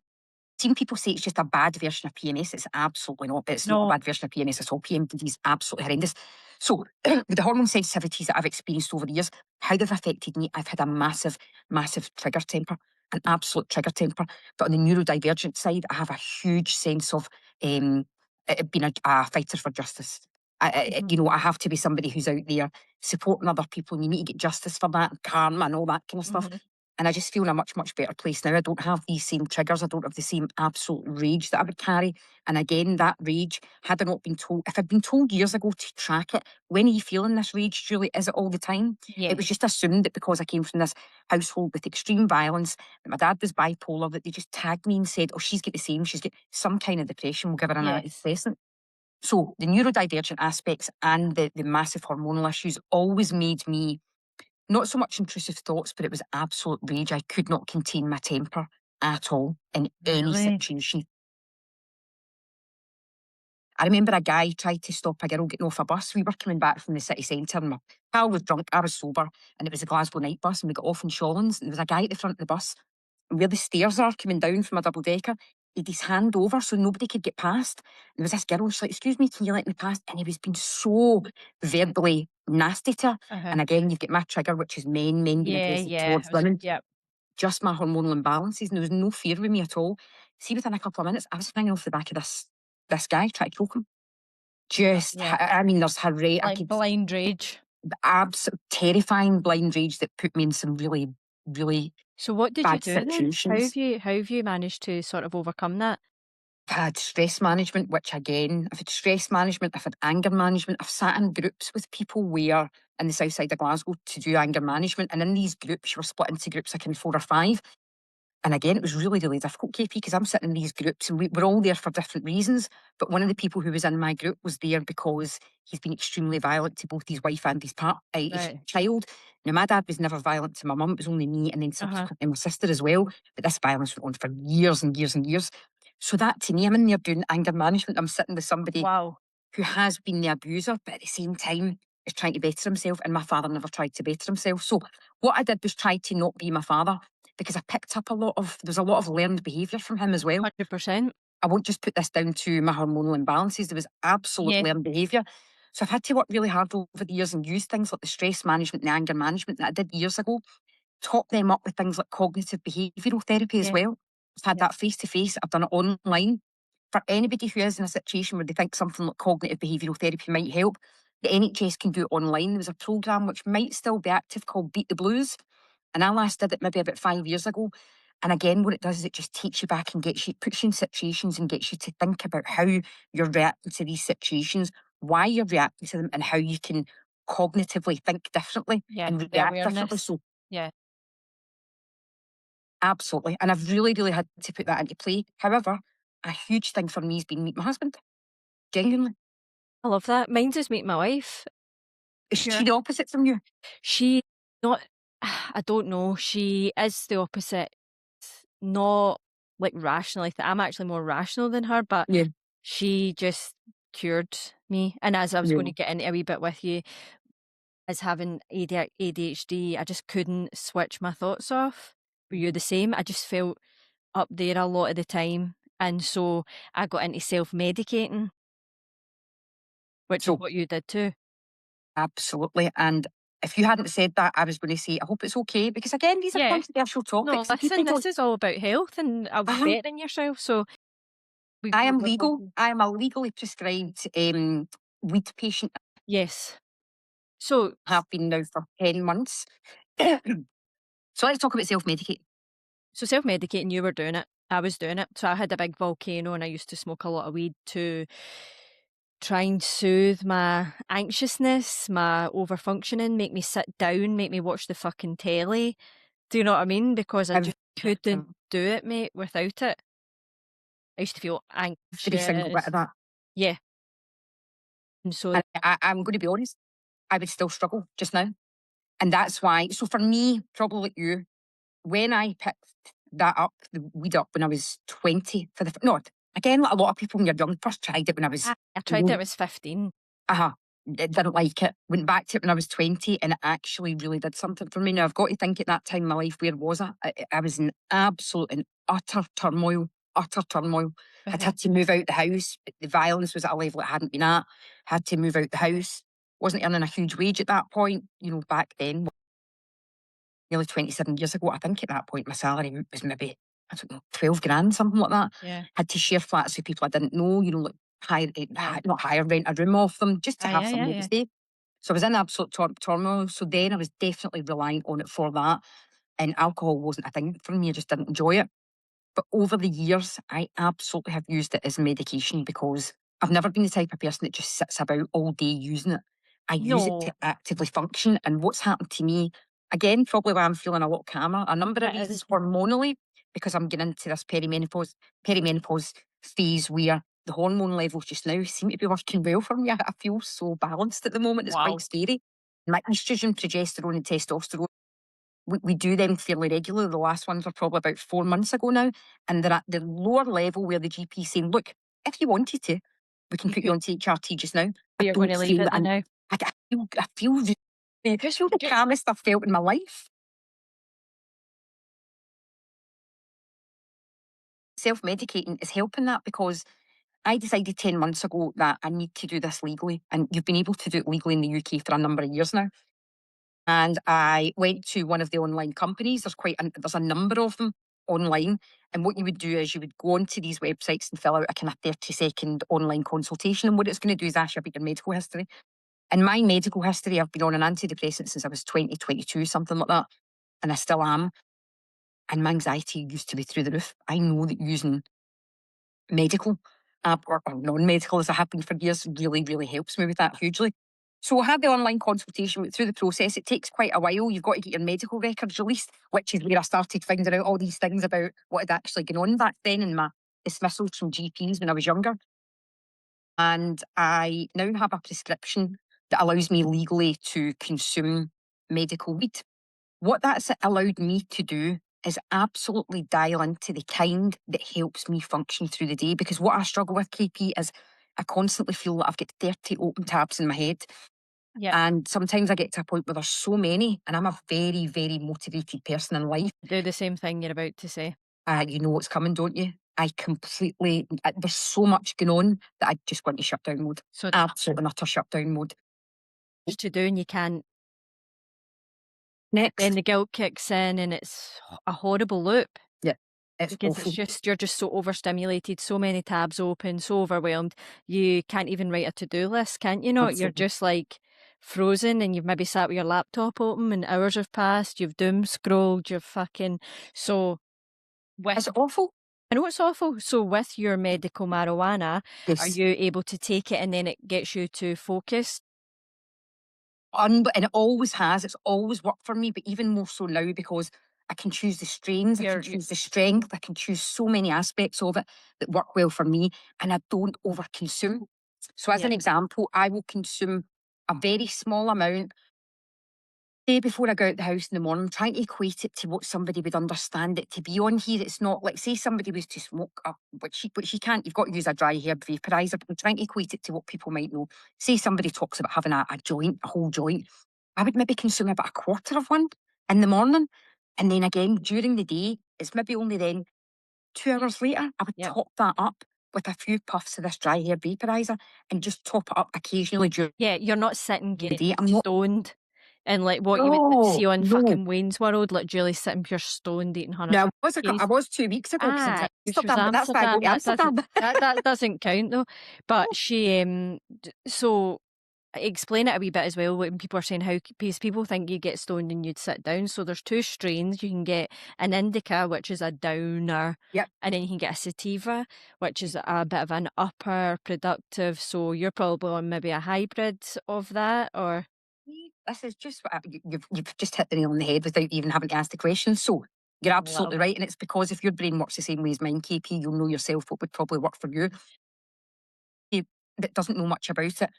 [SPEAKER 2] Seen people say it's just a bad version of PMS. It's absolutely not. It's not a
[SPEAKER 1] No.
[SPEAKER 2] bad version of PMS at all. PMDD is absolutely horrendous. So, with the hormone sensitivities that I've experienced over the years, how they've affected me, I've had a massive, massive trigger temper, an absolute trigger temper. But on the neurodivergent side, I have a huge sense of being a fighter for justice.
[SPEAKER 1] Mhm.
[SPEAKER 2] I have to be somebody who's out there supporting other people, and you need to get justice for that, and karma, and all that kind of stuff.
[SPEAKER 1] Mhm.
[SPEAKER 2] And I just feel in a much, much better place now. I don't have these same triggers. I don't have the same absolute rage that I would carry. And again, that rage, had I not been told, if I'd been told years ago to track it, when are you feeling this rage, Julie? Is it all the time? It was
[SPEAKER 1] Yes.
[SPEAKER 2] just assumed that because I came from this household with extreme violence, that my dad was bipolar, that they just tagged me and said, oh, she's got the same, she's got some kind of depression, we'll give her an
[SPEAKER 1] Yes.
[SPEAKER 2] antidepressant. So the neurodivergent aspects and the massive hormonal issues always made me not so much intrusive thoughts, but it was absolute rage. I could not contain my temper at all in any
[SPEAKER 1] Really?
[SPEAKER 2] situation. I remember a guy tried to stop a girl getting off a bus. We were coming back from the city centre and my pal was drunk, I was sober, and it was a Glasgow night bus and we got off in Shawlands and there was a guy at the front of the bus. And where the stairs are coming down from a double decker, he had his hand over so nobody could get past. And there was this girl, she's like, excuse me, can you let me past? And he was being so verbally nasty to her.
[SPEAKER 1] Uh-huh.
[SPEAKER 2] And again, you've got my trigger, which is men being
[SPEAKER 1] Yeah,
[SPEAKER 2] aggressive
[SPEAKER 1] yeah.
[SPEAKER 2] towards women.
[SPEAKER 1] Yep.
[SPEAKER 2] Just my hormonal imbalances, and there was no fear with me at all. See, within a couple of minutes, I was hanging off the back of this guy, trying to choke him. Just,
[SPEAKER 1] Yeah.
[SPEAKER 2] I mean, there's horrendous. I
[SPEAKER 1] Like
[SPEAKER 2] could,
[SPEAKER 1] blind rage.
[SPEAKER 2] absolute terrifying blind rage that put me in some really, really
[SPEAKER 1] So what did you
[SPEAKER 2] bad
[SPEAKER 1] do then?
[SPEAKER 2] situations.
[SPEAKER 1] How have you managed to sort of overcome that?
[SPEAKER 2] I've had stress management, which again, I've had stress management, I've had anger management. I've sat in groups with people where in the south side of Glasgow to do anger management. And in these groups, you were split into groups like in 4 or 5. And again, it was really, really difficult, KP, because I'm sitting in these groups and we're all there for different reasons. But one of the people who was in my group was there because he's been extremely violent to both his wife and his
[SPEAKER 1] Right.
[SPEAKER 2] child. Now, my dad was never violent to my mum, it was only me and then
[SPEAKER 1] Uh-huh.
[SPEAKER 2] subsequently my sister as well. But this violence went on for years and years and years. So that to me, I'm in there doing anger management. I'm sitting with somebody
[SPEAKER 1] Wow.
[SPEAKER 2] who has been the abuser, but at the same time is trying to better himself. And my father never tried to better himself. So what I did was try to not be my father because I picked up there's a lot of learned behaviour from him as well.
[SPEAKER 1] 100%.
[SPEAKER 2] I won't just put this down to my hormonal imbalances. There was absolute
[SPEAKER 1] Yeah.
[SPEAKER 2] learned behaviour. So I've had to work really hard over the years and use things like the stress management and the anger management that I did years ago, top them up with things like cognitive behavioural therapy as
[SPEAKER 1] Yeah.
[SPEAKER 2] well. I've had
[SPEAKER 1] Yeah.
[SPEAKER 2] that face to face. I've done it online. For anybody who is in a situation where they think something like cognitive behavioural therapy might help, the NHS can do it online. There was a programme which might still be active called Beat the Blues. And I last did it maybe about 5 years ago. And again, what it does is it just takes you back and puts you in situations and gets you to think about how you're reacting to these situations, why you're reacting to them, and how you can cognitively think differently
[SPEAKER 1] Yeah.
[SPEAKER 2] and
[SPEAKER 1] The
[SPEAKER 2] react differently.
[SPEAKER 1] awareness.
[SPEAKER 2] So
[SPEAKER 1] Yeah.
[SPEAKER 2] absolutely. And I've really, really had to put that into play. However, a huge thing for me has been meet my husband. Genuinely.
[SPEAKER 1] I love that. Mine's is meet my wife.
[SPEAKER 2] Is she
[SPEAKER 1] Pure.
[SPEAKER 2] the opposite from you?
[SPEAKER 1] She not I don't know. She is the opposite. Not like rationally. I'm actually more rational than her, but
[SPEAKER 2] Yeah.
[SPEAKER 1] she just cured me. And as I was going
[SPEAKER 2] Yeah.
[SPEAKER 1] to get into a wee bit with you, as having ADHD, I just couldn't switch my thoughts off. Were you the same? I just felt up there a lot of the time. And so I got into self-medicating, which is
[SPEAKER 2] So
[SPEAKER 1] what you did too.
[SPEAKER 2] absolutely. And if you hadn't said that, I was going to say, I hope it's okay. Because again, these are
[SPEAKER 1] Yeah.
[SPEAKER 2] controversial
[SPEAKER 1] No,
[SPEAKER 2] topics and people
[SPEAKER 1] listen, this
[SPEAKER 2] don't.
[SPEAKER 1] is all about health and
[SPEAKER 2] Uh-huh.
[SPEAKER 1] bettering yourself. So
[SPEAKER 2] I am
[SPEAKER 1] we're
[SPEAKER 2] legal.
[SPEAKER 1] both.
[SPEAKER 2] I am a legally prescribed weed patient.
[SPEAKER 1] Yes. So
[SPEAKER 2] I have been now for 10 months. So let's talk about self-medicating.
[SPEAKER 1] so self-medicating, you were doing it. I was doing it. So I had a big volcano and I used to smoke a lot of weed to try and soothe my anxiousness, my overfunctioning, make me sit down, make me watch the fucking telly. Do you know what I mean? Because I
[SPEAKER 2] I've
[SPEAKER 1] just couldn't do it, mate, without it. I used to feel
[SPEAKER 2] every single bit of
[SPEAKER 1] anxious.
[SPEAKER 2] that.
[SPEAKER 1] Yeah. And so
[SPEAKER 2] And I'm going to be honest, I would still struggle just now. And that's why, so for me, probably like you, when I picked the weed up when I was 20, no, again, like a lot of people when you're young, first tried it when I was,
[SPEAKER 1] I
[SPEAKER 2] you
[SPEAKER 1] tried it, I
[SPEAKER 2] know,
[SPEAKER 1] was 15.
[SPEAKER 2] uh-huh, didn't like it, went back to it when I was 20, and it actually really did something for me. Now, I've got to think at that time in my life, where was I? I was in absolute and utter turmoil, utter turmoil. I'd
[SPEAKER 1] Uh-huh.
[SPEAKER 2] had to move out the house. The violence was at a level it hadn't been at. Had to move out the house. Wasn't earning a huge wage at that point, back then, nearly 27 years ago. I think at that point my salary was maybe, I don't know, 12 grand, something like that.
[SPEAKER 1] Yeah.
[SPEAKER 2] Had to share flats with people I didn't know, like
[SPEAKER 1] Yeah.
[SPEAKER 2] not hire, rent a room off them just to have
[SPEAKER 1] Yeah, yeah,
[SPEAKER 2] somewhere to
[SPEAKER 1] yeah.
[SPEAKER 2] stay. So I was in absolute turmoil. So then I was definitely relying on it for that. And alcohol wasn't a thing for me. I just didn't enjoy it. But over the years, I absolutely have used it as medication because I've never been the type of person that just sits about all day using it. I use it to
[SPEAKER 1] No,
[SPEAKER 2] actively function. And what's happened to me, again, probably why I'm feeling a lot calmer, a number of
[SPEAKER 1] it is.
[SPEAKER 2] reasons hormonally, because I'm getting into this perimenopause phase where the hormone levels just now seem to be working well for me. I feel so balanced at the moment. It's quite
[SPEAKER 1] Wow.
[SPEAKER 2] scary. My estrogen, progesterone, and testosterone, we do them fairly regularly. The last ones were probably about 4 months ago now. And they're at the lower level where the GP saying, look, if you wanted to, we can
[SPEAKER 1] You
[SPEAKER 2] put you
[SPEAKER 1] could,
[SPEAKER 2] onto HRT just now. I
[SPEAKER 1] but you're going
[SPEAKER 2] don't
[SPEAKER 1] to leave
[SPEAKER 2] feel,
[SPEAKER 1] it the
[SPEAKER 2] and
[SPEAKER 1] now.
[SPEAKER 2] I feel,
[SPEAKER 1] Just,
[SPEAKER 2] the calmest I've felt in my life. Self-medicating is helping that because I decided 10 months ago that I need to do this legally. And you've been able to do it legally in the UK for a number of years now. And I went to one of the online companies. There's a number of them online. And what you would do is you would go onto these websites and fill out a kind of 30-second online consultation. And what it's going to do is ask you about your medical history. In my medical history, I've been on an antidepressant since I was 20, 22, something like that, and I still am. And my anxiety used to be through the roof. I know that using medical or non-medical, as I have been for years, really, really helps me with that hugely. So I had the online consultation, went through the process. It takes quite a while. You've got to get your medical records released, which is where I started finding out all these things about what had actually gone on back then in my dismissals from GPs when I was younger. And I now have a prescription that allows me legally to consume medical weed. What that's allowed me to do is absolutely dial into the kind that helps me function through the day. Because what I struggle with, KP, is I constantly feel that I've got 30 open tabs in my head.
[SPEAKER 1] Yeah.
[SPEAKER 2] And sometimes I get to a point where there's so many, and I'm a very, very motivated person in life.
[SPEAKER 1] Do the same thing you're about to say.
[SPEAKER 2] You know what's coming, don't you? I completely, there's so much going on that I just want to shut down mode.
[SPEAKER 1] So
[SPEAKER 2] Absolute and utter shutdown mode.
[SPEAKER 1] much to do and you can't. Then
[SPEAKER 2] Next.
[SPEAKER 1] the guilt kicks in and it's a horrible loop.
[SPEAKER 2] Yeah, it's
[SPEAKER 1] Because
[SPEAKER 2] awful.
[SPEAKER 1] you're just so overstimulated, so many tabs open, so overwhelmed. You can't even write a to-do list, can't you not? You're
[SPEAKER 2] Absolutely.
[SPEAKER 1] just like frozen and you've maybe sat with your laptop open and hours have passed, you've doom scrolled, you've fucking so
[SPEAKER 2] It's
[SPEAKER 1] with
[SPEAKER 2] awful.
[SPEAKER 1] I know it's awful. So with your medical marijuana, are
[SPEAKER 2] Yes.
[SPEAKER 1] you able to take it and then it gets you to focus?
[SPEAKER 2] And it always has. It's always worked for me, but even more so now because I can choose the strains, I can
[SPEAKER 1] You're
[SPEAKER 2] choose the strength, I can choose so many aspects of it that work well for me, and I don't overconsume. So, as
[SPEAKER 1] yeah,
[SPEAKER 2] an example, I will consume a very small amount day before I go out the house in the morning, trying to equate it to what somebody would understand it to be on here. It's not like, say, somebody was to smoke up, which you can't, you've got to use a dry herb vaporizer, but I'm trying to equate it to what people might know. Say somebody talks about having a joint, a whole joint. I would maybe consume about a quarter of one in the morning. And then again, during the day, it's maybe only then 2 hours later, I would
[SPEAKER 1] yeah.
[SPEAKER 2] top that up with a few puffs of this dry hair vaporizer and just top it up occasionally during
[SPEAKER 1] Yeah, you're not sitting
[SPEAKER 2] the
[SPEAKER 1] getting
[SPEAKER 2] day. I'm not,
[SPEAKER 1] stoned and like what you would
[SPEAKER 2] no,
[SPEAKER 1] see on
[SPEAKER 2] no.
[SPEAKER 1] fucking Wayne's World, like Julie sitting pure stoned eating
[SPEAKER 2] No,
[SPEAKER 1] honeydew
[SPEAKER 2] I
[SPEAKER 1] cookies.
[SPEAKER 2] was 2 weeks ago because I was in
[SPEAKER 1] Ah, which was
[SPEAKER 2] Amsterdam, but that's why I go
[SPEAKER 1] Amsterdam.
[SPEAKER 2] to
[SPEAKER 1] That doesn't
[SPEAKER 2] Amsterdam.
[SPEAKER 1] that doesn't count though. But she so explain it a wee bit as well when people are saying how because people think you get stoned and you'd sit down. So there's two strains. You can get an indica, which is a downer,
[SPEAKER 2] Yep.
[SPEAKER 1] and then you can get a sativa, which is a bit of an upper productive. So you're probably on maybe a hybrid of that, or
[SPEAKER 2] This is just what you've just hit the nail on the head without even having to ask the question. So you're
[SPEAKER 1] a little
[SPEAKER 2] absolutely
[SPEAKER 1] bit.
[SPEAKER 2] right. And it's because if your brain works the same way as mine, KP, you'll know yourself what would probably work for you. That doesn't know much about it.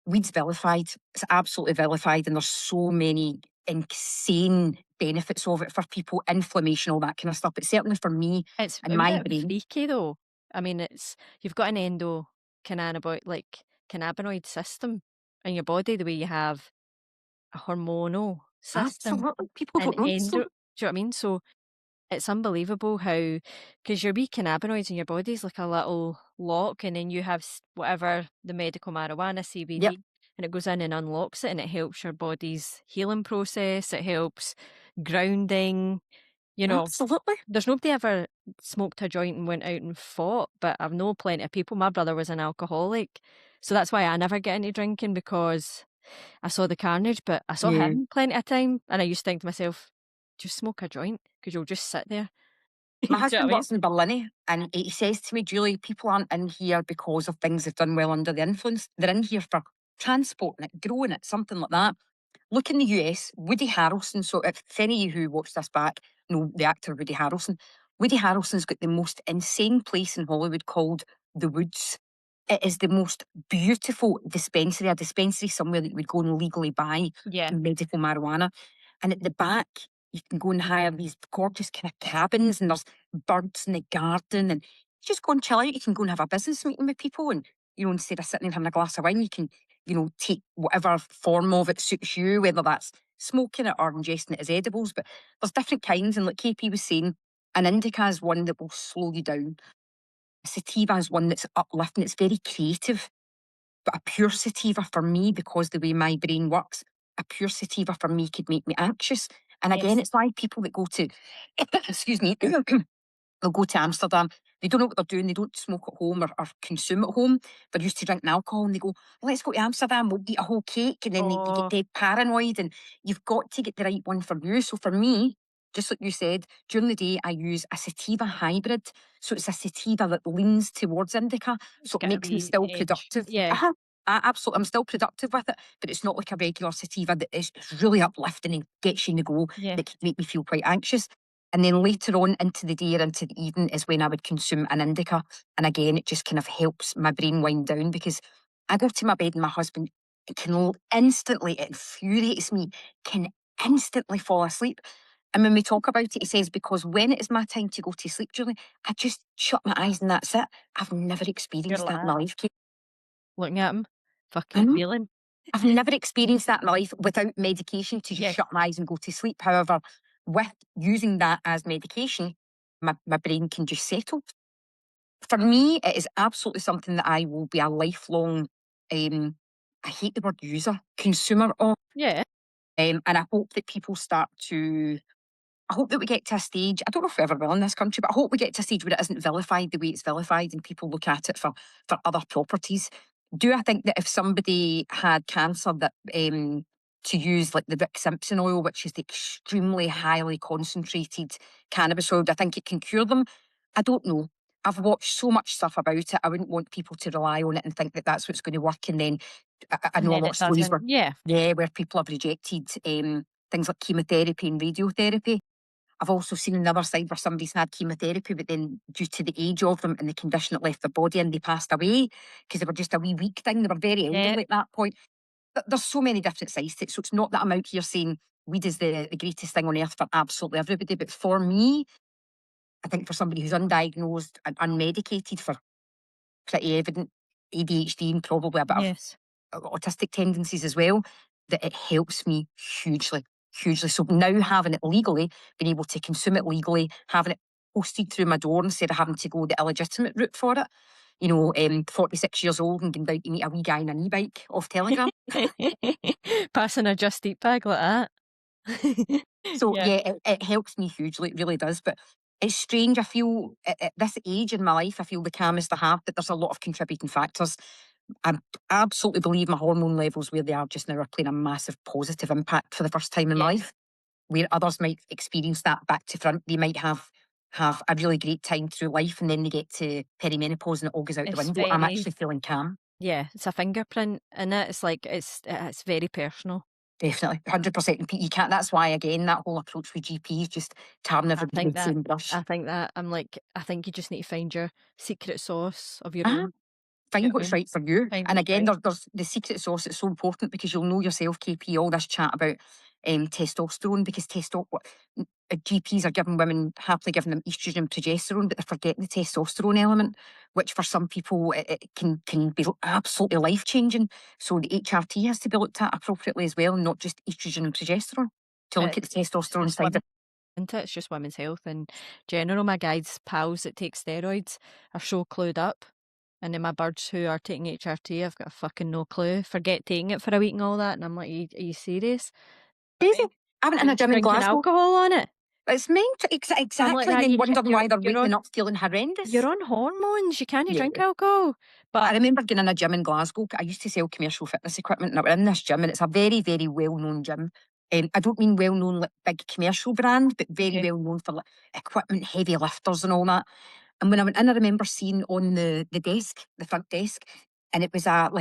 [SPEAKER 2] Weed's vilified. It's absolutely vilified. And there's so many insane benefits of it for people, inflammation, all that kind of stuff. But certainly for me
[SPEAKER 1] It's
[SPEAKER 2] and
[SPEAKER 1] a
[SPEAKER 2] my
[SPEAKER 1] bit
[SPEAKER 2] brain,
[SPEAKER 1] freaky though. I mean, it's you've got an endocannabinoid like cannabinoid system in your body, the way you have a hormonal system
[SPEAKER 2] absolutely, people
[SPEAKER 1] and
[SPEAKER 2] don't know this
[SPEAKER 1] endo.
[SPEAKER 2] stuff.
[SPEAKER 1] Do you know what I mean? So it's unbelievable how, because your wee cannabinoids in your body is like a little lock, and then you have whatever the medical marijuana
[SPEAKER 2] Yep,
[SPEAKER 1] CBD, and it goes in and unlocks it, and it helps your body's healing process. It helps grounding. You know,
[SPEAKER 2] absolutely.
[SPEAKER 1] there's nobody ever smoked a joint and went out and fought, but I've known plenty of people. My brother was an alcoholic, so that's why I never get into drinking because I saw the carnage. But I saw
[SPEAKER 2] Yeah.
[SPEAKER 1] him plenty of time, and I used to think to myself, just smoke a joint because you'll just sit there. Do
[SPEAKER 2] My
[SPEAKER 1] you know what I
[SPEAKER 2] husband
[SPEAKER 1] mean?
[SPEAKER 2] works in Berlin and he says to me, Julie, people aren't in here because of things they've done well under the influence. They're in here for transporting it, growing it, something like that. Look in the US, Woody Harrelson. So if any of you who watched this back know the actor Woody Harrelson, Woody Harrelson's got the most insane place in Hollywood called The Woods. It is the most beautiful dispensary, a dispensary somewhere that you would go and legally buy
[SPEAKER 1] Yeah.
[SPEAKER 2] medical marijuana. And at the back, you can go and hire these gorgeous kind of cabins, and there's birds in the garden, and you just go and chill out. You can go and have a business meeting with people, and instead of sitting and having a glass of wine, you can, take whatever form of it suits you, whether that's smoking it or ingesting it as edibles. But there's different kinds, and like KP was saying, an indica is one that will slow you down. A sativa is one that's uplifting. It's very creative. But a pure sativa for me, because the way my brain works, a pure sativa for me could make me anxious. And again,
[SPEAKER 1] Yes.
[SPEAKER 2] it's why people that go to, excuse me, they'll go to Amsterdam They don't know what they're doing. They don't smoke at home or consume at home. They're used to drinking alcohol and they go, let's go to Amsterdam, we'll eat a whole cake. And then they get
[SPEAKER 1] Oh,
[SPEAKER 2] dead paranoid, and you've got to get the right one for you. So for me, just like you said, during the day, I use a sativa hybrid. So it's a sativa that leans towards indica.
[SPEAKER 1] it's
[SPEAKER 2] So it
[SPEAKER 1] got a
[SPEAKER 2] makes me
[SPEAKER 1] wee
[SPEAKER 2] still
[SPEAKER 1] edge.
[SPEAKER 2] productive.
[SPEAKER 1] Yeah,
[SPEAKER 2] Absolutely. I'm still productive with it, but it's not like a regular sativa that is really uplifting and gets you in the go,
[SPEAKER 1] yeah,
[SPEAKER 2] that can make me feel quite anxious. And then later on into the day or into the evening is when I would consume an indica. And again, it just kind of helps my brain wind down, because I go to my bed and my husband can instantly, it infuriates me, can instantly fall asleep. And when we talk about it, he says, because when it is my time to go to sleep, Julie, I just shut my eyes and that's it. I've never
[SPEAKER 1] you're
[SPEAKER 2] experienced
[SPEAKER 1] like
[SPEAKER 2] that in
[SPEAKER 1] that.
[SPEAKER 2] my life, Kate.
[SPEAKER 1] Looking at him, fucking
[SPEAKER 2] Mhm.
[SPEAKER 1] feeling.
[SPEAKER 2] I've never experienced that in my life without medication to just
[SPEAKER 1] Yeah,
[SPEAKER 2] shut my eyes and go to sleep. However, with using that as medication, my brain can just settle. For me, it is absolutely something that I will be a lifelong, I hate the word user, consumer of.
[SPEAKER 1] yeah,
[SPEAKER 2] And I hope that people start to, I hope that we get to a stage, I don't know if we ever will in this country, but I hope we get to a stage where it isn't vilified the way it's vilified and people look at it for other properties. Do I think that if somebody had cancer, that to use like the Rick Simpson oil, which is the extremely highly concentrated cannabis oil, do I think it can cure them? I don't know. I've watched so much stuff about it. I wouldn't want people to rely on it and think that that's what's going to work. And then I
[SPEAKER 1] and
[SPEAKER 2] know a
[SPEAKER 1] then
[SPEAKER 2] lot of
[SPEAKER 1] it
[SPEAKER 2] stories
[SPEAKER 1] doesn't.
[SPEAKER 2] where,
[SPEAKER 1] Yeah,
[SPEAKER 2] yeah, where people have rejected things like chemotherapy and radiotherapy. I've also seen another side where somebody's had chemotherapy, but then due to the age of them and the condition it left their body and they passed away because they were just a wee weak thing. They were very
[SPEAKER 1] yeah,
[SPEAKER 2] elderly at that point. There's so many different sides to it. So it's not that I'm out here saying weed is the greatest thing on earth for absolutely everybody. But for me, I think for somebody who's undiagnosed and unmedicated for pretty evident ADHD and probably a bit of
[SPEAKER 1] yes.
[SPEAKER 2] autistic tendencies as well, that it helps me hugely, hugely. So now having it legally, being able to consume it legally, having it posted through my door instead of having to go the illegitimate route for it. 46 years old and going down to meet a wee guy on an e-bike off Telegram.
[SPEAKER 1] Passing a Just Eat bag like that.
[SPEAKER 2] So
[SPEAKER 1] Yeah,
[SPEAKER 2] yeah, it helps me hugely. It really does. But it's strange. I feel at this age in my life, I feel the calmest I have, but there's a lot of contributing factors. I absolutely believe my hormone levels where they are just now are playing a massive positive impact for the first time in my
[SPEAKER 1] yeah.
[SPEAKER 2] life. Where others might experience that back to front, they might have a really great time through life, and then they get to perimenopause and it all goes out the
[SPEAKER 1] It's
[SPEAKER 2] window. I'm
[SPEAKER 1] very,
[SPEAKER 2] actually feeling calm.
[SPEAKER 1] yeah, it's a fingerprint in it. It's like it's very personal.
[SPEAKER 2] Definitely, 100%. And you can't. That's why again that whole approach with GPs, just tarring
[SPEAKER 1] I
[SPEAKER 2] everybody
[SPEAKER 1] think
[SPEAKER 2] with the
[SPEAKER 1] that
[SPEAKER 2] same brush.
[SPEAKER 1] I'm like, I think you just need to find your secret sauce of your
[SPEAKER 2] Ah,
[SPEAKER 1] own. Do you
[SPEAKER 2] find
[SPEAKER 1] know what I
[SPEAKER 2] what's
[SPEAKER 1] mean?
[SPEAKER 2] right for you.
[SPEAKER 1] Find
[SPEAKER 2] And
[SPEAKER 1] what's
[SPEAKER 2] again,
[SPEAKER 1] right.
[SPEAKER 2] there's the secret sauce. It's so important because you'll know yourself, KP. All this chat about testosterone, because GPs are giving women, happily giving them estrogen and progesterone, but they're forgetting the testosterone element, which for some people it can be absolutely life changing. So the HRT has to be looked at appropriately as well, not just estrogen and progesterone. To look at the
[SPEAKER 1] It's
[SPEAKER 2] testosterone
[SPEAKER 1] just
[SPEAKER 2] side of
[SPEAKER 1] women, isn't it? It's just women's health in general. My guys' pals that take steroids are so clued up. And then my birds who are taking HRT, I've got a fucking no clue. Forget taking it for a week and all that. And I'm like, are you serious?
[SPEAKER 2] crazy. I went in a gym in
[SPEAKER 1] Drinking
[SPEAKER 2] Glasgow.
[SPEAKER 1] alcohol on it.
[SPEAKER 2] It's meant to,
[SPEAKER 1] I'm like
[SPEAKER 2] exactly, and
[SPEAKER 1] that.
[SPEAKER 2] then wondering why they're
[SPEAKER 1] You're
[SPEAKER 2] waking
[SPEAKER 1] on
[SPEAKER 2] up feeling horrendous.
[SPEAKER 1] you're on hormones. You can't
[SPEAKER 2] Yeah.
[SPEAKER 1] drink alcohol.
[SPEAKER 2] I
[SPEAKER 1] But
[SPEAKER 2] remember going in a gym in Glasgow. I used to sell commercial fitness equipment, and I was in this gym, and it's a very, very well-known gym. I don't mean well-known like big commercial brand, but very
[SPEAKER 1] yeah,
[SPEAKER 2] well known for like equipment, heavy lifters, and all that. And when I went in, I remember seeing on the desk, the front desk, and it was an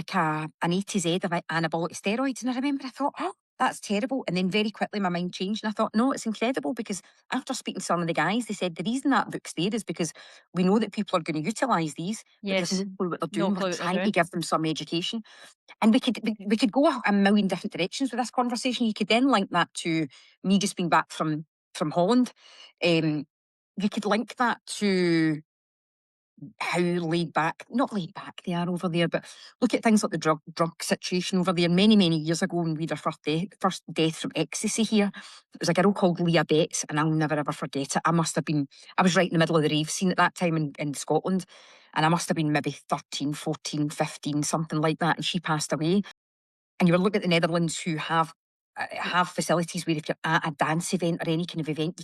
[SPEAKER 2] A to Z of anabolic steroids. And I remember I thought, oh, that's terrible. And then very quickly my mind changed, and I thought, no, it's incredible, because after speaking to some of the guys, they said the reason that book's there is because we know that people are going to utilise these, but they've
[SPEAKER 1] yes,
[SPEAKER 2] no clue what they're
[SPEAKER 1] no
[SPEAKER 2] doing. We're
[SPEAKER 1] clue what they're
[SPEAKER 2] trying to
[SPEAKER 1] doing.
[SPEAKER 2] give them some education. And we could go a million different directions with this conversation. You could then link that to me just being back from Holland. You could link that to how not laid back they are over there, but look at things like the drug situation over there. Many, many years ago, when we had our first death from ecstasy here, it was a girl called Leah Betts, and I'll never ever forget it. I was right in the middle of the rave scene at that time in Scotland, and I must have been maybe 13, 14, 15, something like that, and she passed away. And you were looking at the Netherlands, who have facilities where if you're at a dance event or any kind of event,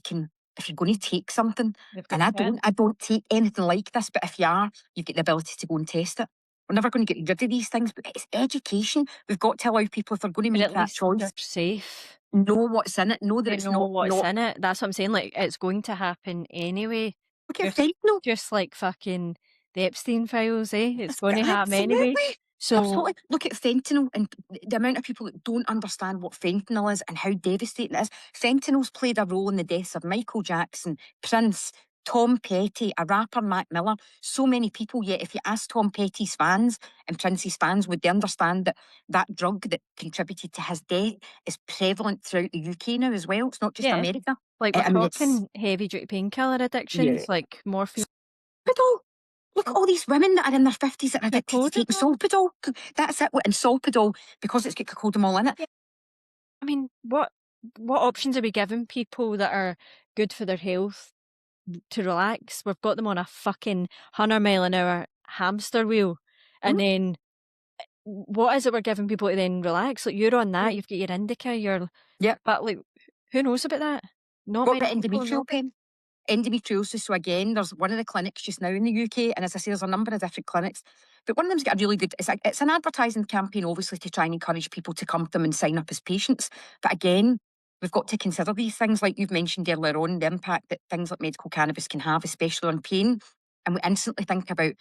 [SPEAKER 2] if you're going to take something,
[SPEAKER 1] They've got
[SPEAKER 2] and
[SPEAKER 1] to.
[SPEAKER 2] I don't take anything like this, but if you are, you've got the ability to go and test it. We're never going to get rid of these things, but it's education. We've got to allow people, if they're going to
[SPEAKER 1] But
[SPEAKER 2] make
[SPEAKER 1] at
[SPEAKER 2] that
[SPEAKER 1] least
[SPEAKER 2] choice,
[SPEAKER 1] they're safe.
[SPEAKER 2] know what's in it, know that
[SPEAKER 1] They
[SPEAKER 2] it's
[SPEAKER 1] know what's
[SPEAKER 2] not.
[SPEAKER 1] in it. That's what I'm saying. Like, it's going to happen anyway.
[SPEAKER 2] Look at
[SPEAKER 1] Just,
[SPEAKER 2] fentanyl.
[SPEAKER 1] just like fucking the Epstein files, eh? It's going to happen anyway.
[SPEAKER 2] Absolutely.
[SPEAKER 1] So,
[SPEAKER 2] Absolutely. Look at fentanyl and the amount of people that don't understand what fentanyl is and how devastating it is. Fentanyl's played a role in the deaths of Michael Jackson, Prince, Tom Petty, a rapper, Mac Miller, so many people. Yet if you ask Tom Petty's fans and Prince's fans, would they understand that that drug that contributed to his death is prevalent throughout the UK now as well? It's not just
[SPEAKER 1] yeah,
[SPEAKER 2] America.
[SPEAKER 1] like we're
[SPEAKER 2] I mean, it's...
[SPEAKER 1] talking heavy duty painkiller
[SPEAKER 2] Yeah.
[SPEAKER 1] addictions, like morphine,
[SPEAKER 2] Solpadol. Look at all these women that are in their 50s that are addicted to taking
[SPEAKER 1] cocodamol.
[SPEAKER 2] Solpadol. That's it. And Solpadol, because it's got cocodamol in it.
[SPEAKER 1] Yeah. I mean, what options are we giving people that are good for their health to relax? We've got them on a fucking 100 mile an hour hamster wheel, and
[SPEAKER 2] Mm,
[SPEAKER 1] then what is it we're giving people to then relax? Like, you're on that, you've got your indica,
[SPEAKER 2] yep.
[SPEAKER 1] but like, who knows about that? Not
[SPEAKER 2] What
[SPEAKER 1] many
[SPEAKER 2] about
[SPEAKER 1] people know
[SPEAKER 2] endometrial
[SPEAKER 1] about.
[SPEAKER 2] pain? Endometriosis. So again, there's one of the clinics just now in the UK, and as I say, there's a number of different clinics, but one of them's got a really good... It's an advertising campaign, obviously, to try and encourage people to come to them and sign up as patients. But again, we've got to consider these things, like you've mentioned earlier on, the impact that things like medical cannabis can have, especially on pain. And we instantly think about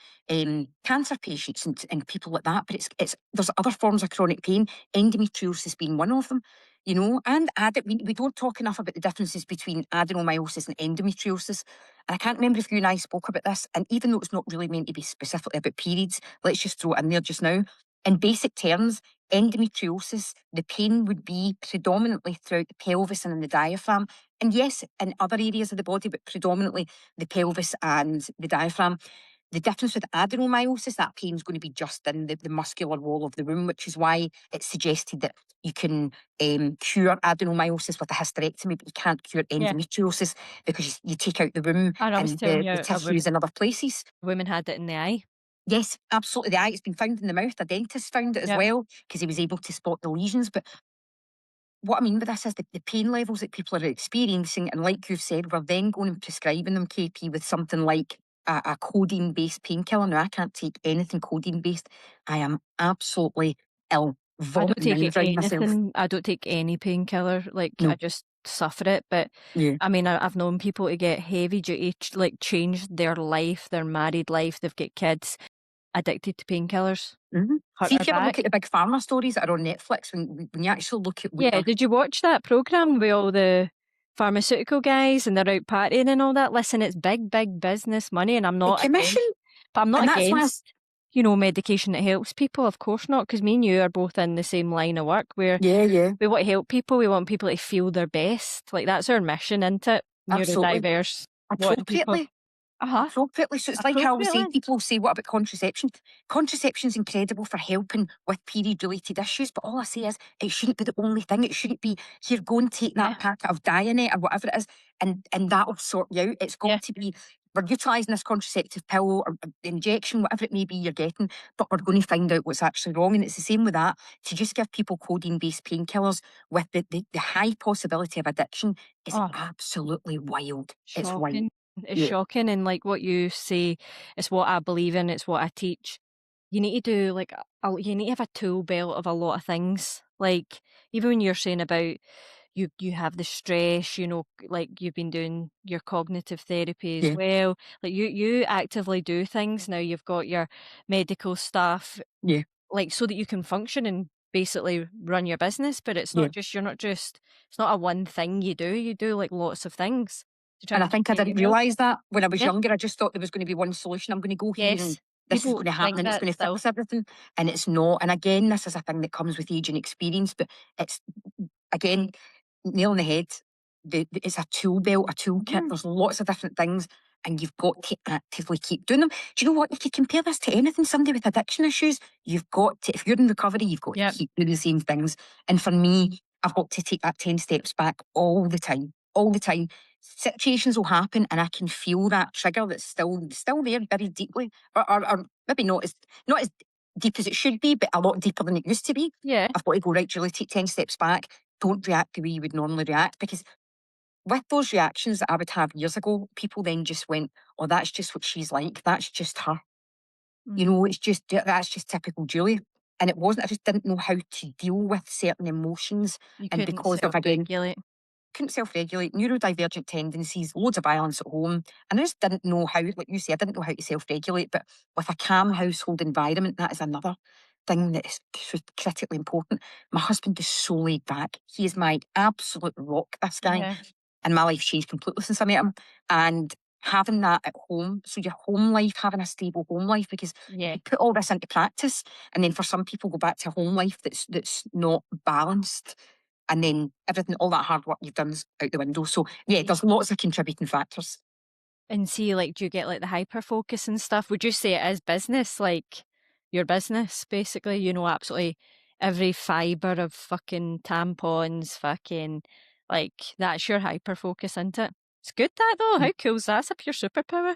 [SPEAKER 2] cancer patients and people like that, but it's there's other forms of chronic pain, endometriosis being one of them. You know, and we don't talk enough about the differences between adenomyosis and endometriosis. And I can't remember if you and I spoke about this, and even though it's not really meant to be specifically about periods, let's just throw it in there just now. In basic terms, endometriosis, the pain would be predominantly throughout the pelvis and in the diaphragm. And yes, in other areas of the body, but predominantly the pelvis and the diaphragm. The difference with adenomyosis, that pain is going to be just in the muscular wall of the womb, which is why it's suggested that you can cure adenomyosis with a hysterectomy, but you can't cure
[SPEAKER 1] Yeah,
[SPEAKER 2] endometriosis because you take out the womb
[SPEAKER 1] and I was
[SPEAKER 2] and
[SPEAKER 1] telling
[SPEAKER 2] the
[SPEAKER 1] you,
[SPEAKER 2] tissues in other places.
[SPEAKER 1] a woman had it in the eye.
[SPEAKER 2] Yes, absolutely. The eye, it's been found in the mouth. A dentist found it as
[SPEAKER 1] Yeah,
[SPEAKER 2] well because he was able to spot the lesions. But what I mean by this is the pain levels that people are experiencing, and like you've said, we're then going and prescribing them, KP, with something like a codeine-based painkiller. Now, I can't take anything codeine-based. I am absolutely ill,
[SPEAKER 1] I don't
[SPEAKER 2] vomiting
[SPEAKER 1] take
[SPEAKER 2] around myself.
[SPEAKER 1] anything. I don't take any painkiller. Like, I
[SPEAKER 2] No,
[SPEAKER 1] just suffer it. But
[SPEAKER 2] yeah.
[SPEAKER 1] I mean, I've known people to get heavy duty, like change their life, their married life. They've got kids, addicted to painkillers, hurt
[SPEAKER 2] See,
[SPEAKER 1] their
[SPEAKER 2] if you ever look
[SPEAKER 1] back.
[SPEAKER 2] at the big pharma stories that are on Netflix, when you actually look at what
[SPEAKER 1] Yeah,
[SPEAKER 2] they're...
[SPEAKER 1] did you watch that program with all the pharmaceutical guys and they're out partying and all that? Listen, it's big, big business money, and I'm
[SPEAKER 2] the
[SPEAKER 1] not
[SPEAKER 2] commission,
[SPEAKER 1] against, but I'm not
[SPEAKER 2] and that's why...
[SPEAKER 1] against, medication that helps people. Of course not, because me and you are both in the same line of work where
[SPEAKER 2] Yeah, yeah,
[SPEAKER 1] we want to help people. We want people to feel their best. Like, that's our mission, isn't it?
[SPEAKER 2] absolutely.
[SPEAKER 1] Neurodiverse, wanting people.
[SPEAKER 2] Appropriately.
[SPEAKER 1] Uh-huh.
[SPEAKER 2] Appropriately. So it's like I always say,
[SPEAKER 1] Appropriately.
[SPEAKER 2] people say, what about contraception? Contraception's incredible for helping with period-related issues, but all I say is it shouldn't be the only thing. It shouldn't be, here, go and take that
[SPEAKER 1] Yeah.
[SPEAKER 2] packet of Dianet or whatever it is, and that'll sort you out. It's
[SPEAKER 1] Yeah.
[SPEAKER 2] got to be, we're utilising this contraceptive pill or injection, whatever it may be you're getting, but we're going to find out what's actually wrong. And it's the same with that. To just give people codeine-based painkillers with the high possibility of addiction is
[SPEAKER 1] Oh,
[SPEAKER 2] absolutely wild. It's wild.
[SPEAKER 1] shocking. It's
[SPEAKER 2] Yeah,
[SPEAKER 1] shocking. And like what you say, it's what I believe in, it's what I teach. You need to do like you need to have a tool belt of a lot of things. Like, even when you're saying about you have the stress, like you've been doing your cognitive therapy as
[SPEAKER 2] yeah,
[SPEAKER 1] well. Like, you actively do things now. You've got your medical staff,
[SPEAKER 2] yeah.
[SPEAKER 1] like, so that you can function and basically run your business. But
[SPEAKER 2] Yeah.
[SPEAKER 1] it's not a one thing you do. You do like lots of things to try
[SPEAKER 2] And I
[SPEAKER 1] and
[SPEAKER 2] think I
[SPEAKER 1] get you
[SPEAKER 2] didn't
[SPEAKER 1] well.
[SPEAKER 2] realise that when I was
[SPEAKER 1] Yeah.
[SPEAKER 2] younger. I just thought there was going to be one solution. I'm going to go here and
[SPEAKER 1] Yes.
[SPEAKER 2] this is going
[SPEAKER 1] People
[SPEAKER 2] to happen
[SPEAKER 1] think
[SPEAKER 2] and it's
[SPEAKER 1] that
[SPEAKER 2] going to
[SPEAKER 1] still.
[SPEAKER 2] fix everything. And it's not. And again, this is a thing that comes with age and experience, but it's, again, nail on the head. It's a tool belt, a toolkit.
[SPEAKER 1] Mhm.
[SPEAKER 2] There's lots of different things, and you've got to actively keep doing them. Do you know what? You could compare this to anything. Somebody with addiction issues, you've got to, if you're in recovery, you've got to
[SPEAKER 1] Yep.
[SPEAKER 2] keep doing the same things. And for me, I've got to take that 10 steps back all the time. All the time. Situations will happen and I can feel that trigger that's still there very deeply. Or maybe not as deep as it should be, but a lot deeper than it used to be.
[SPEAKER 1] Yeah.
[SPEAKER 2] I've got to go, right, Julie, take 10 steps back. Don't react the way you would normally react, because with those reactions that I would have years ago, people then just went, oh, that's just what she's like. That's just her. You know, that's just typical Julie. And it wasn't, I just didn't know how to deal with certain emotions.
[SPEAKER 1] You
[SPEAKER 2] And
[SPEAKER 1] couldn't
[SPEAKER 2] because of, again,
[SPEAKER 1] self-regulate.
[SPEAKER 2] couldn't self-regulate, neurodivergent tendencies, loads of violence at home. And I just didn't know how, like you say, I didn't know how to self-regulate. But with a calm household environment, that is another thing that is critically important. My husband is so laid back. He is my absolute rock, this guy.
[SPEAKER 1] Yeah.
[SPEAKER 2] And my life changed completely since I met him. And having that at home, so your home life, having a stable home life, because
[SPEAKER 1] Yeah.
[SPEAKER 2] you put all this into practice, and then for some people go back to a home life that's not balanced, and then everything, all that hard work you've done is out the window. So yeah, there's lots of contributing factors.
[SPEAKER 1] And see, like, do you get like the hyperfocus and stuff? Would you say it is business, like your business, basically? You know, absolutely every fibre of fucking tampons, fucking, like, that's your hyperfocus, isn't it? It's good that though. How cool is that? It's a pure superpower.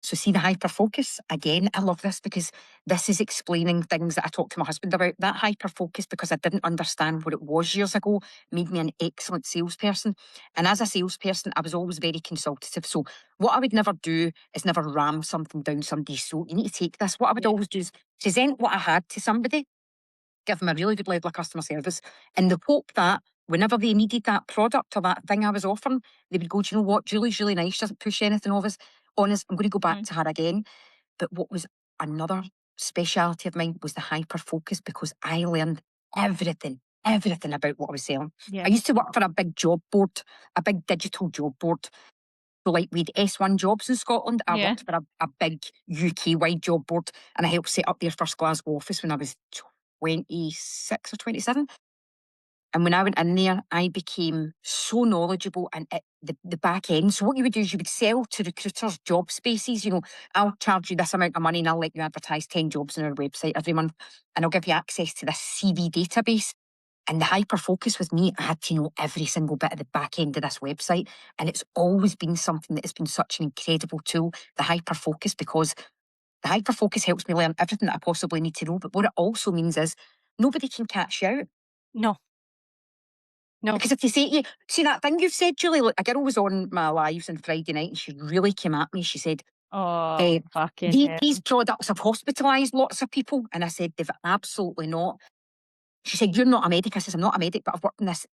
[SPEAKER 2] So see the hyperfocus, again, I love this because this is explaining things that I talked to my husband about. That hyperfocus, because I didn't understand what it was years ago, made me an excellent salesperson. And as a salesperson, I was always very consultative. So what I would never do is never ram something down somebody's throat. You need to take this. What I would always do is present what I had to somebody, give them a really good level of customer service, in the hope that whenever they needed that product or that thing I was offering, they would go, do you know what? Julie's really nice. She doesn't push anything of us on us. I'm going to go back to her again. But what was another speciality of mine was the hyper focus, because I learned everything about what I was selling.
[SPEAKER 1] Yeah.
[SPEAKER 2] I used to work for a big job board, a big digital job board. So like we'd S1 jobs in Scotland. I worked for a big UK-wide job board, and I helped set up their first Glasgow office when I was 26 or 27. And when I went in there, I became so knowledgeable and at the back end. So what you would do is you would sell to recruiters job spaces. You know, I'll charge you this amount of money and I'll let you advertise 10 jobs on our website every month. And I'll give you access to this CV database. And the hyper focus with me, I had to know every single bit of the back end of this website. And it's always been something that has been such an incredible tool, the hyper focus, because the hyper focus helps me learn everything that I possibly need to know. But what it also means is nobody can catch you out.
[SPEAKER 1] No. No.
[SPEAKER 2] Because if they say to you, see that thing you've said, Julie, look, a girl was on my lives on Friday night and she really came at me. She said,
[SPEAKER 1] Oh, fucking hell.
[SPEAKER 2] these products have hospitalised lots of people. And I said, they've absolutely not. She said, you're not a medic. I said, I'm not a medic, but I've worked in this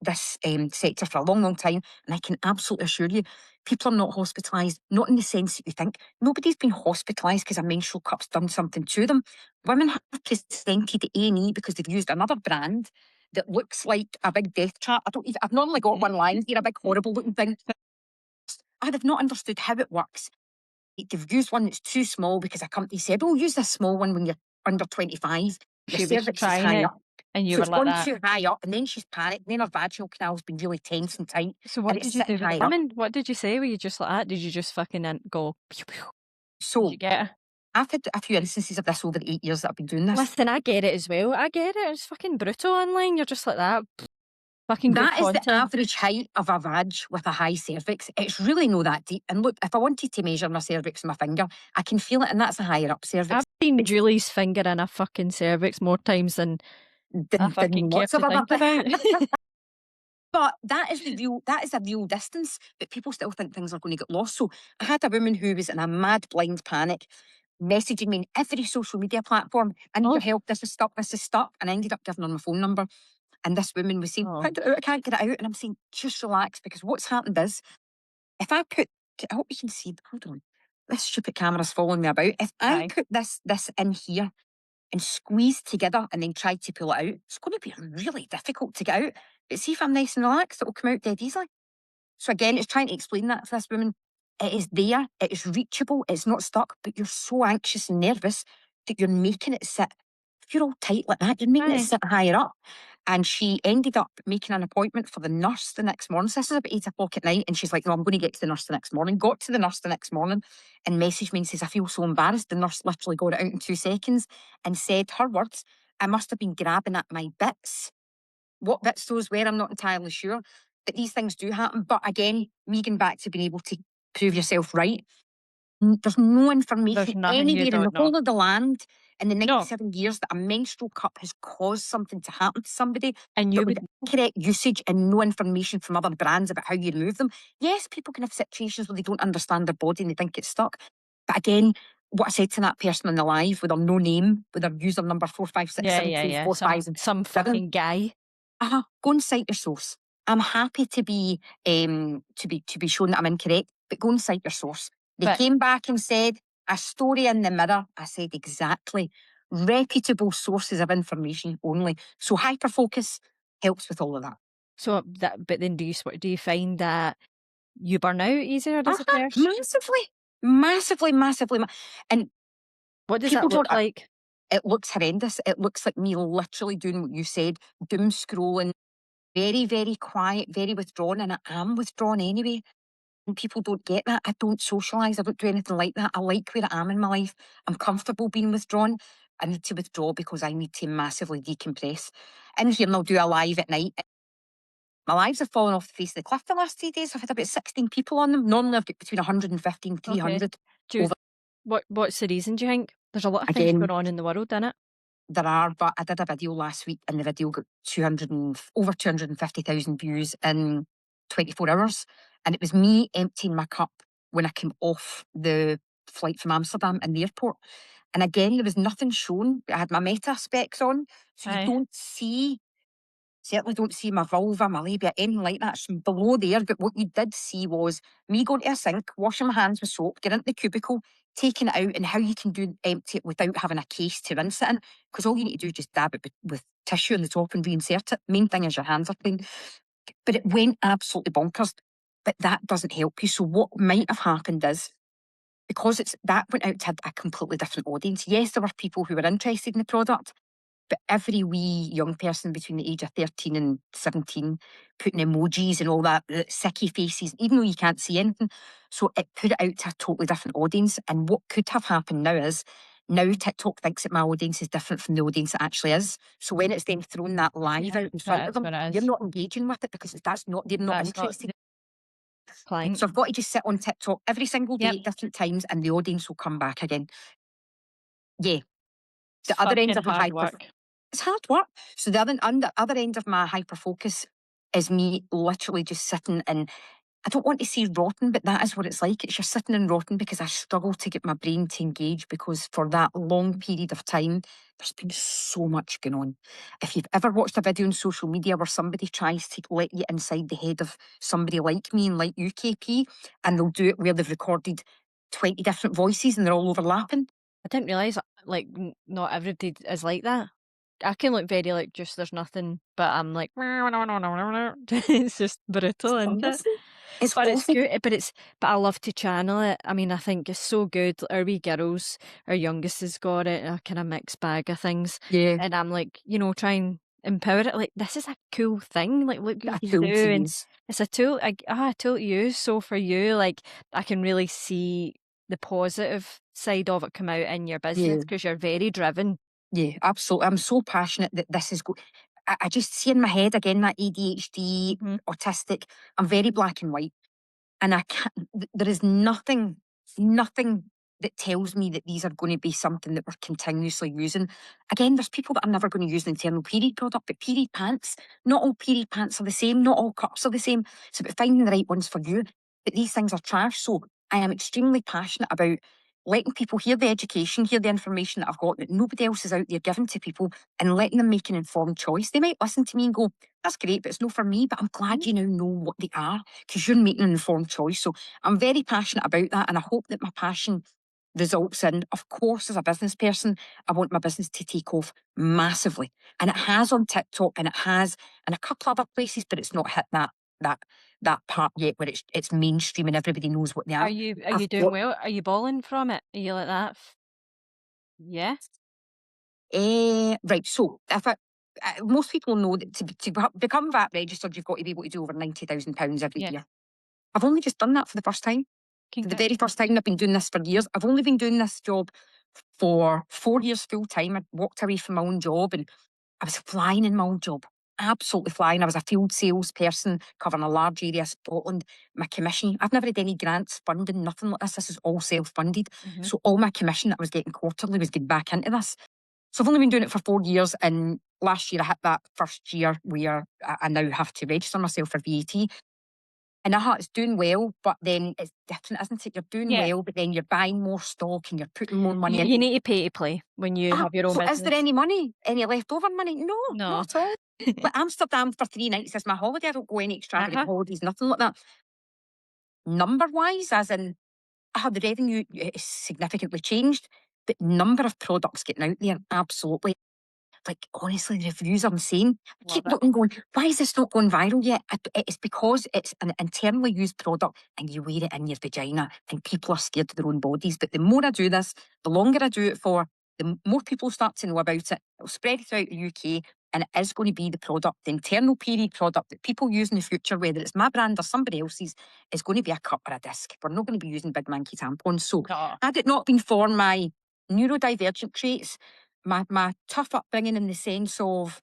[SPEAKER 2] sector for a long, long time. And I can absolutely assure you, people are not hospitalised, not in the sense that you think. Nobody's been hospitalised because a menstrual cup's done something to them. Women have presented to A&E because they've used another brand that looks like a big death trap. I've normally got one lying here, a big horrible looking thing. I have not understood how it works. They've used one that's too small because a company said, oh, use this small one when you're under 25. Your
[SPEAKER 1] She was
[SPEAKER 2] cervix is
[SPEAKER 1] trying
[SPEAKER 2] high
[SPEAKER 1] it
[SPEAKER 2] up.
[SPEAKER 1] and you
[SPEAKER 2] So
[SPEAKER 1] were
[SPEAKER 2] it's
[SPEAKER 1] like
[SPEAKER 2] gone
[SPEAKER 1] that.
[SPEAKER 2] too high up, and then she's panicked. Then her vaginal canal's been really tense and tight.
[SPEAKER 1] So what
[SPEAKER 2] and
[SPEAKER 1] did
[SPEAKER 2] it's
[SPEAKER 1] you do
[SPEAKER 2] sitting
[SPEAKER 1] with the
[SPEAKER 2] high up.
[SPEAKER 1] women? What did you say? Were you just like that? Did you just fucking go pew pew? Did
[SPEAKER 2] So
[SPEAKER 1] you get it?
[SPEAKER 2] I've had a few instances of this over the 8 years that I've been doing this.
[SPEAKER 1] Listen, I get it as well. I get it. It's fucking brutal online. You're just like that. Fucking good
[SPEAKER 2] That is
[SPEAKER 1] content.
[SPEAKER 2] the average height of a vag with a high cervix. It's really not that deep. And look, if I wanted to measure my cervix with my finger, I can feel it, and that's a higher up cervix.
[SPEAKER 1] I've seen Julie's finger in a fucking cervix more times than I fucking care
[SPEAKER 2] Lots
[SPEAKER 1] to
[SPEAKER 2] of other
[SPEAKER 1] think about.
[SPEAKER 2] But that is a real distance, but people still think things are going to get lost. So I had a woman who was in a mad blind panic, messaging me on every social media platform. I need your help, this is stuck, And I ended up giving her my phone number. And this woman was saying, I can't get it out. And I'm saying, just relax, because what's happened is, if I put, I hope you can see, hold on, this stupid camera's following me about. If I
[SPEAKER 1] Aye.
[SPEAKER 2] put this in here and squeeze together and then try to pull it out, it's going to be really difficult to get out. But see if I'm nice and relaxed, it'll come out dead easily. So again, it's trying to explain that to this woman. It is there, it is reachable, it's not stuck, but you're so anxious and nervous that you're making it sit. If you're all tight like that, you're making it sit higher up. And she ended up making an appointment for the nurse the next morning. So this is about 8 o'clock at night. And she's like, no, I'm going to get to the nurse the next morning. Got to the nurse the next morning and messaged me and says, I feel so embarrassed. The nurse literally got it out in 2 seconds and said, her words, I must have been grabbing at my bits. What bits those were, I'm not entirely sure. But these things do happen. But again, me going back to being able to prove yourself right, there's no information
[SPEAKER 1] There's nothing you
[SPEAKER 2] anywhere in the
[SPEAKER 1] don't know.
[SPEAKER 2] whole of the land in the
[SPEAKER 1] No,
[SPEAKER 2] 97 years that a menstrual cup has caused something to happen to somebody,
[SPEAKER 1] and
[SPEAKER 2] but
[SPEAKER 1] you
[SPEAKER 2] with
[SPEAKER 1] would
[SPEAKER 2] incorrect usage and no information from other brands about how you remove them. Yes, people can have situations where they don't understand their body and they think it's stuck. But again, what I said to that person on the live with their no name, with their user number
[SPEAKER 1] yeah, yeah, yeah. Some
[SPEAKER 2] 4567245
[SPEAKER 1] fucking guy.
[SPEAKER 2] go and cite your source. I'm happy to be shown that I'm incorrect, but go and cite your source. They
[SPEAKER 1] But
[SPEAKER 2] came back and said a story in the Mirror. I said exactly. Reputable sources of information only. So Hyperfocus helps with all of that.
[SPEAKER 1] so that but then do you find that you burn out easier as a person?
[SPEAKER 2] Massively, massively, massively. And
[SPEAKER 1] What does
[SPEAKER 2] people
[SPEAKER 1] that
[SPEAKER 2] don't.
[SPEAKER 1] look like?
[SPEAKER 2] It looks horrendous. It looks like me literally doing what you said, doom scrolling, very, very quiet, very withdrawn, and I am withdrawn anyway. And people don't get that. I don't socialise. I don't do anything like that. I like where I am in my life. I'm comfortable being withdrawn. I need to withdraw because I need to massively decompress. In here, and I'll do a live at night. My lives have fallen off the face of the cliff the last 3 days. I've had about 16 people on them. Normally, I've got between 150 and
[SPEAKER 1] Okay.
[SPEAKER 2] 300.
[SPEAKER 1] Do you,
[SPEAKER 2] Over
[SPEAKER 1] what's the reason, do you think? There's a lot of things
[SPEAKER 2] again,
[SPEAKER 1] going on in the world, innit?
[SPEAKER 2] there are, but I did a video last week and the video got over 250,000 views in 24 hours. And it was me emptying my cup when I came off the flight from Amsterdam in the airport. And again, there was nothing shown. I had my meta specs on, so you
[SPEAKER 1] Aye.
[SPEAKER 2] don't see, certainly don't see my vulva, my labia, anything like that. It's below there. But what you did see was me going to a sink, washing my hands with soap, getting into the cubicle, taking it out, and how you can empty it without having a case to rinse it in. Because all you need to do is just dab it with tissue on the top and reinsert it. Main thing is your hands are clean. But it went absolutely bonkers. But that doesn't help you. So what might have happened is, because that went out to a completely different audience. Yes, there were people who were interested in the product, but every wee young person between the age of 13 and 17 putting emojis and all that, the sicky faces, even though you can't see anything. So it put it out to a totally different audience. And what could have happened now is, now TikTok thinks that my audience is different from the audience it actually is. So when it's then thrown that live
[SPEAKER 1] Yeah,
[SPEAKER 2] out in front of
[SPEAKER 1] that's
[SPEAKER 2] them,
[SPEAKER 1] what it
[SPEAKER 2] they're
[SPEAKER 1] is.
[SPEAKER 2] not engaging with it because they're not
[SPEAKER 1] That's not
[SPEAKER 2] interested.
[SPEAKER 1] the client.
[SPEAKER 2] So I've got to just sit on TikTok every single day
[SPEAKER 1] Yep.
[SPEAKER 2] at different times and the audience will come back again. Yeah.
[SPEAKER 1] It's
[SPEAKER 2] The other end
[SPEAKER 1] fucking
[SPEAKER 2] of my
[SPEAKER 1] hard work.
[SPEAKER 2] it's hard work. So the other end of my hyper focus is me literally just sitting and I don't want to say rotten, but that is what it's like. It's you're sitting and rotten because I struggle to get my brain to engage because for that long period of time, there's been so much going on. If you've ever watched a video on social media where somebody tries to let you inside the head of somebody like me and like UKP, and they'll do it where they've recorded 20 different voices and they're all overlapping.
[SPEAKER 1] I didn't realise like not everybody is like that. I can look very like just there's nothing, but I'm like it's just brutal, isn't it?
[SPEAKER 2] Honestly, it's
[SPEAKER 1] But it's
[SPEAKER 2] awful.
[SPEAKER 1] good. But I love to channel it. I mean, I think it's so good. Our wee girls, our youngest has got it, a kind of mixed bag of things,
[SPEAKER 2] Yeah,
[SPEAKER 1] and I'm like, try and empower it. Like this is a cool thing. Like look what
[SPEAKER 2] a
[SPEAKER 1] you can
[SPEAKER 2] tool to
[SPEAKER 1] do, and
[SPEAKER 2] use.
[SPEAKER 1] it's a tool. A tool to use. So for you, like I can really see the positive side of it come out in your business
[SPEAKER 2] Yeah.
[SPEAKER 1] because you're very driven.
[SPEAKER 2] Yeah, absolutely. I'm so passionate that this is I just see in my head again that ADHD,
[SPEAKER 1] Hmm.
[SPEAKER 2] autistic. I'm very black and white, and I can't. There is nothing that tells me that these are going to be something that we're continuously using. Again, there's people that are never going to use an internal period product, but period pants. Not all period pants are the same. Not all cups are the same. It's about finding the right ones for you. But these things are trash. So I am extremely passionate about letting people hear the education, hear the information that I've got that nobody else is out there giving to people and letting them make an informed choice. They might listen to me and go, that's great, but it's no for me. But I'm glad you now know what they are because you're making an informed choice. So I'm very passionate about that. And I hope that my passion results in, of course, as a business person, I want my business to take off massively. And it has on TikTok and it has in a couple other places, but it's not hit that that part yet where it's mainstream and everybody knows what they
[SPEAKER 1] Are
[SPEAKER 2] are.
[SPEAKER 1] you doing well? Are you balling from it? Are you like that? Yeah.
[SPEAKER 2] Right. So, if most people know that to become VAT registered, you've got to be able to do over £90,000 every
[SPEAKER 1] Yeah.
[SPEAKER 2] year. I've only just done that for the first time. For the very first time, I've been doing this for years. I've only been doing this job for 4 years full time. I walked away from my own job and I was flying in my old job. absolutely flying. I was a field salesperson covering a large area of Scotland. My commission, I've never had any grants, funding, nothing like this. This is all self-funded.
[SPEAKER 1] Mhm.
[SPEAKER 2] So all my commission that I was getting quarterly was getting back into this. So I've only been doing it for 4 years, and last year I hit that first year where I now have to register myself for VAT. And it's doing well, but then it's different, isn't it? You're doing
[SPEAKER 1] Yeah.
[SPEAKER 2] well, but then you're buying more stock and you're putting more money
[SPEAKER 1] You
[SPEAKER 2] into.
[SPEAKER 1] need to pay to play when you have your own
[SPEAKER 2] So is there
[SPEAKER 1] business.
[SPEAKER 2] any money? Any leftover money? No,
[SPEAKER 1] No.
[SPEAKER 2] not at all. Like Amsterdam for 3 nights is my holiday. I don't go any extravagant
[SPEAKER 1] Uh-huh.
[SPEAKER 2] holidays, nothing like that. Number wise, as in the revenue is significantly changed, but number of products getting out there, absolutely. Like, honestly, the reviews I'm seeing, I
[SPEAKER 1] Love
[SPEAKER 2] keep
[SPEAKER 1] it.
[SPEAKER 2] looking going, why is this not going viral yet? It's because it's an internally used product and you wear it in your vagina and people are scared of their own bodies. But the more I do this, the longer I do it for, the more people start to know about it. It'll spread throughout the UK and it is going to be the product, the internal period product that people use in the future, whether it's my brand or somebody else's, is going to be a cup or a disc. We're not going to be using big manky tampons. So
[SPEAKER 1] No.
[SPEAKER 2] had it not been for my neurodivergent traits, my tough upbringing in the sense of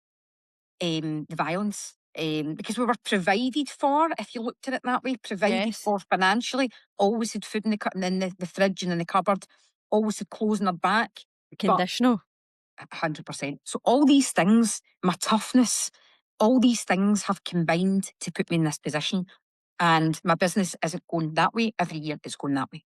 [SPEAKER 2] the violence, because we were provided for, if you looked at it that way, provided
[SPEAKER 1] Yes.
[SPEAKER 2] for financially, always had food in the fridge and in the cupboard, always had clothes in our back, but
[SPEAKER 1] Conditional.
[SPEAKER 2] 100%. So all these things, my toughness, all these things have combined to put me in this position. And my business isn't going that way every year, it's going that way.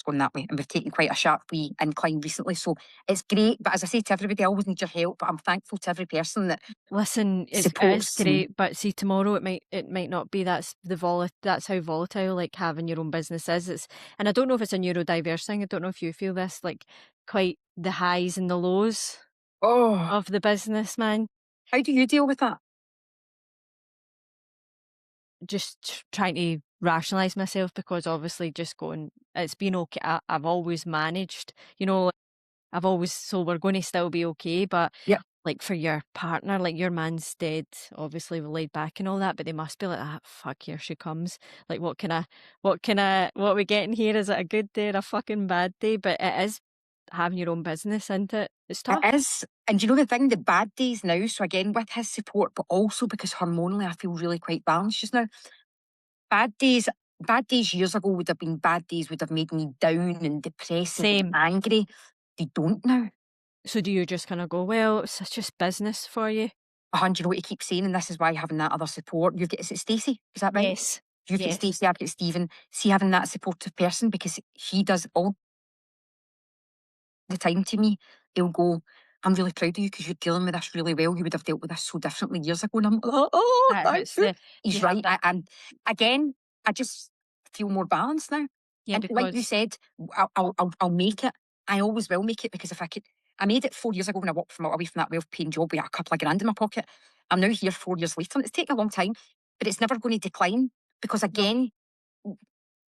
[SPEAKER 2] Going that way, and we've taken quite a sharp wee incline recently, so it's great. But as I say to everybody, I always need your help, but I'm thankful to every person that
[SPEAKER 1] Listen, it is
[SPEAKER 2] supports and
[SPEAKER 1] great, but see tomorrow it might not be. That's how volatile like having your own business is. And I don't know if it's a neurodiverse thing. I don't know if you feel this, like quite the highs and the lows
[SPEAKER 2] oh,
[SPEAKER 1] of the business, man.
[SPEAKER 2] how do you deal with that?
[SPEAKER 1] Just trying to rationalize myself, because obviously just going, it's been okay. I've always managed, I've always, so we're going to still be okay. But
[SPEAKER 2] Yeah,
[SPEAKER 1] like for your partner, like your man's dead, obviously we're laid back and all that, but they must be like, ah, fuck, here she comes. Like, what are we getting here? Is it a good day or a fucking bad day? But it is having your own business, isn't it? It's tough.
[SPEAKER 2] it is. And you know the thing, the bad days now, so again with his support, but also because hormonally I feel really quite balanced just now. Bad days, bad days years ago would have been bad days, would have made me down and depressed and
[SPEAKER 1] Same.
[SPEAKER 2] angry. They don't now.
[SPEAKER 1] So do you just kind of go, well, it's just business for you?
[SPEAKER 2] You know what he keeps saying, and this is why having that other support, you've got, is it Stacey? Is that right?
[SPEAKER 1] Yes.
[SPEAKER 2] You've got
[SPEAKER 1] Yes.
[SPEAKER 2] Stacey, I've got Stephen. See, having that supportive person, because he does all the time to me, he'll go, I'm really proud of you because you're dealing with this really well. You would have dealt with this so differently years ago. And I'm like, oh, thank
[SPEAKER 1] It's
[SPEAKER 2] you.
[SPEAKER 1] the,
[SPEAKER 2] He's
[SPEAKER 1] you have
[SPEAKER 2] right.
[SPEAKER 1] that.
[SPEAKER 2] And again, I just feel more balanced now.
[SPEAKER 1] Yeah,
[SPEAKER 2] And like you
[SPEAKER 1] because
[SPEAKER 2] said, I'll make it. I always will make it, because if I could, I made it 4 years ago when I walked away from that well-paying job with a couple of grand in my pocket. I'm now here 4 years later, and it's taken a long time, but it's never going to decline, because
[SPEAKER 1] no,
[SPEAKER 2] again,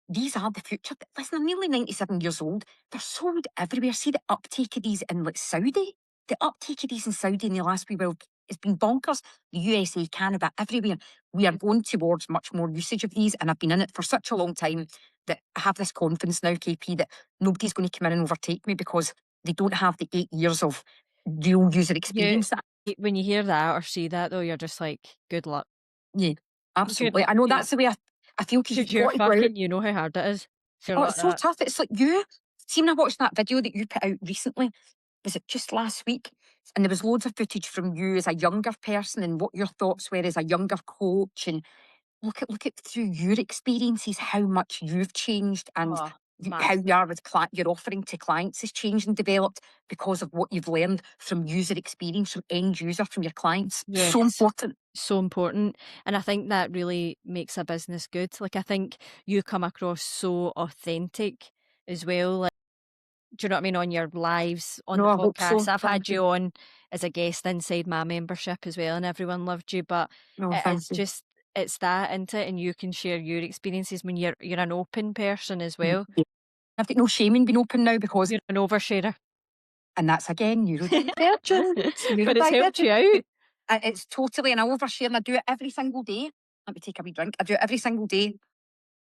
[SPEAKER 2] these are the future. Listen, I'm nearly 97 years old. They're sold everywhere. See the uptake of these in like Saudi? The uptake of these in Saudi in the last wee while, it's been bonkers. The USA, Canada, everywhere. We are going towards much more usage of these, and I've been in it for such a long time that I have this confidence now, KP, that nobody's going to come in and overtake me, because they don't have the 8 years of real user
[SPEAKER 1] you
[SPEAKER 2] experience.
[SPEAKER 1] when you hear that or see that though, you're just like, good luck.
[SPEAKER 2] Yeah,
[SPEAKER 1] Good
[SPEAKER 2] absolutely.
[SPEAKER 1] luck
[SPEAKER 2] I know
[SPEAKER 1] to you.
[SPEAKER 2] that's the way I feel, because you've
[SPEAKER 1] Because you're
[SPEAKER 2] got to go out.
[SPEAKER 1] fucking, you know how hard it is. So you're
[SPEAKER 2] Oh,
[SPEAKER 1] like
[SPEAKER 2] it's so
[SPEAKER 1] that.
[SPEAKER 2] tough. It's like you. See, when I watched that video that you put out recently, was it just last week? And there was loads of footage from you as a younger person and what your thoughts were as a younger coach. And look at through your experiences, how much you've changed, and
[SPEAKER 1] Oh,
[SPEAKER 2] how
[SPEAKER 1] massive.
[SPEAKER 2] you are with your offering to clients has changed and developed because of what you've learned from user experience, from end user, from your clients. So
[SPEAKER 1] Yes.
[SPEAKER 2] important.
[SPEAKER 1] So important. And I think that really makes a business good. Like, I think you come across so authentic as well. Like, do you know what I mean? On your lives, on
[SPEAKER 2] No,
[SPEAKER 1] the
[SPEAKER 2] I hope
[SPEAKER 1] podcast.
[SPEAKER 2] so.
[SPEAKER 1] I've had
[SPEAKER 2] Thank you.
[SPEAKER 1] you on as a guest inside my membership as well, and everyone loved you. But
[SPEAKER 2] No,
[SPEAKER 1] it
[SPEAKER 2] thank
[SPEAKER 1] is
[SPEAKER 2] you.
[SPEAKER 1] just, it's that, isn't it? And you can share your experiences when you're an open person as well.
[SPEAKER 2] Yeah. I've got no shame in being open now, because,
[SPEAKER 1] You're an oversharer.
[SPEAKER 2] and that's again, neurodivergent.
[SPEAKER 1] But it's helped
[SPEAKER 2] Neurodivergent.
[SPEAKER 1] you out.
[SPEAKER 2] It's totally, and I overshare, and I do it every single day. Let me take a wee drink. I do it every single day.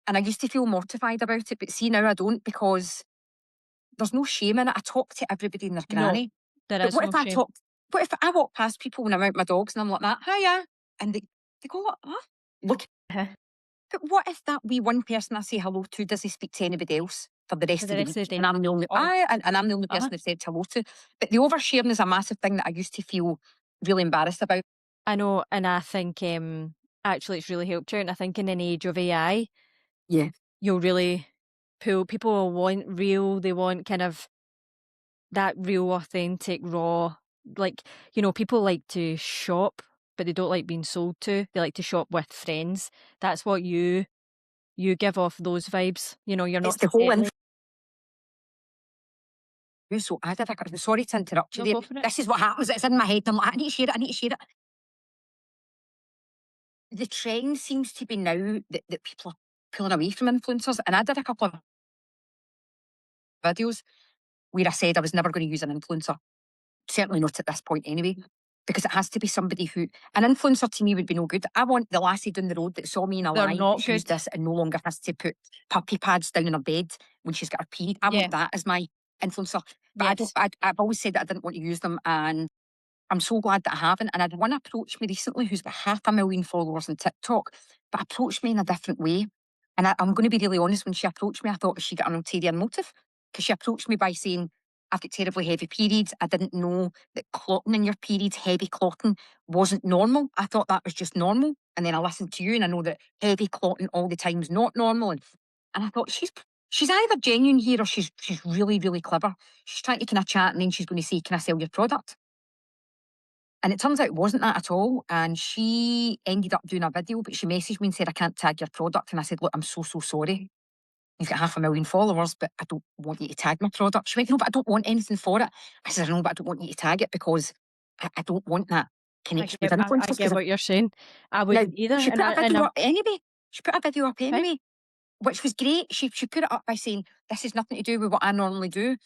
[SPEAKER 2] And I used to feel mortified about it, but see, now I don't, because there's no shame in it. I talk to everybody and their
[SPEAKER 1] No,
[SPEAKER 2] granny.
[SPEAKER 1] there
[SPEAKER 2] But
[SPEAKER 1] is no shame.
[SPEAKER 2] what if I walk past people when I'm out with my dogs and I'm like that? Hiya. and they go, "Huh? Look,
[SPEAKER 1] Uh-huh.
[SPEAKER 2] but what if that wee one person I say hello to doesn't speak to anybody else for the
[SPEAKER 1] For
[SPEAKER 2] rest
[SPEAKER 1] the
[SPEAKER 2] of the
[SPEAKER 1] rest of
[SPEAKER 2] week,
[SPEAKER 1] the
[SPEAKER 2] and
[SPEAKER 1] day. Oh,
[SPEAKER 2] I'm the only
[SPEAKER 1] uh-huh.
[SPEAKER 2] person they've said hello to?" But the oversharing is a massive thing that I used to feel really embarrassed about.
[SPEAKER 1] I know, and I think actually it's really helped you. And I think in an age of AI,
[SPEAKER 2] Yeah,
[SPEAKER 1] you'll really pull people will want real, they want kind of that real, authentic, raw, like, people like to shop, but they don't like being sold to. They like to shop with friends. That's what you give off those vibes. You're
[SPEAKER 2] it's
[SPEAKER 1] not
[SPEAKER 2] the whole
[SPEAKER 1] settling.
[SPEAKER 2] so sorry to interrupt you
[SPEAKER 1] No,
[SPEAKER 2] there.
[SPEAKER 1] go for it.
[SPEAKER 2] This is what happens. It's in my head. I'm like, I need to share it. I need to share it. The trend seems to be now that people are pulling away from influencers. And I did a couple of videos where I said I was never going to use an influencer. Certainly not at this point anyway. Because it has to be somebody who, an influencer to me would be no good. I want the lassie down the road that saw me in a
[SPEAKER 1] They're
[SPEAKER 2] live
[SPEAKER 1] not
[SPEAKER 2] that's used
[SPEAKER 1] good.
[SPEAKER 2] this and no longer has to put puppy pads down in her bed when she's got her period. I
[SPEAKER 1] Yeah.
[SPEAKER 2] want that as my influencer. But I don't,
[SPEAKER 1] Yes.
[SPEAKER 2] I've always said that I didn't want to use them, and I'm so glad that I haven't. And I had one approach me recently who's got 500,000 followers on TikTok, but approached me in a different way. And I'm going to be really honest, when she approached me, I thought she got an ulterior motive, because she approached me by saying, "I've got terribly heavy periods. I didn't know that clotting in your periods, heavy clotting, wasn't normal. I thought that was just normal. And then I listened to you and I know that heavy clotting all the time is not normal." And I thought she's either genuine here or she's really, really clever. She's trying to kind of chat and then she's going to say, "Can I sell your product?" And it turns out it wasn't that at all. And she ended up doing a video, but she messaged me and said, "I can't tag your product." And I said, "Look, I'm so, so sorry. You've got 500,000 followers, but I don't want you to tag my product." She went, "No, but I don't want anything for it." I said, "I know, but I don't want you to tag it because I don't want that connection with
[SPEAKER 1] I
[SPEAKER 2] influencers."
[SPEAKER 1] get
[SPEAKER 2] Because
[SPEAKER 1] what you're saying. I
[SPEAKER 2] now
[SPEAKER 1] wouldn't either.
[SPEAKER 2] she
[SPEAKER 1] And
[SPEAKER 2] put
[SPEAKER 1] I
[SPEAKER 2] a
[SPEAKER 1] and
[SPEAKER 2] video
[SPEAKER 1] I'm
[SPEAKER 2] up anyway. She put a video up
[SPEAKER 1] fine.
[SPEAKER 2] anyway, which was great. She put it up by saying, "This has nothing to do with what I normally do."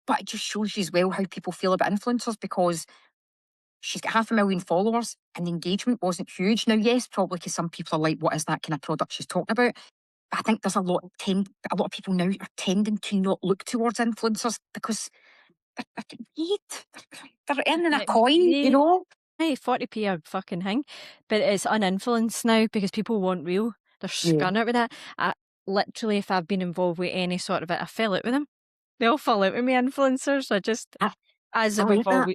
[SPEAKER 2] But it just shows you as well how people feel about influencers, because she's got 500,000 followers and the engagement wasn't huge. Now, yes, probably because some people are like, "What is that kind of product she's talking about?" But I think there's a lot of people now are tending to not look towards influencers because they're paid. They're earning a coin, you
[SPEAKER 1] Yeah,
[SPEAKER 2] know?
[SPEAKER 1] hey, 40p a fucking thing, but it's uninfluenced now because people want real. They're
[SPEAKER 2] Yeah.
[SPEAKER 1] scun out with that. Literally, if I've been involved with any sort of it, I fell out with them. They all fall out with me, influencers.
[SPEAKER 2] I,
[SPEAKER 1] As
[SPEAKER 2] I
[SPEAKER 1] we've
[SPEAKER 2] like
[SPEAKER 1] all,
[SPEAKER 2] that.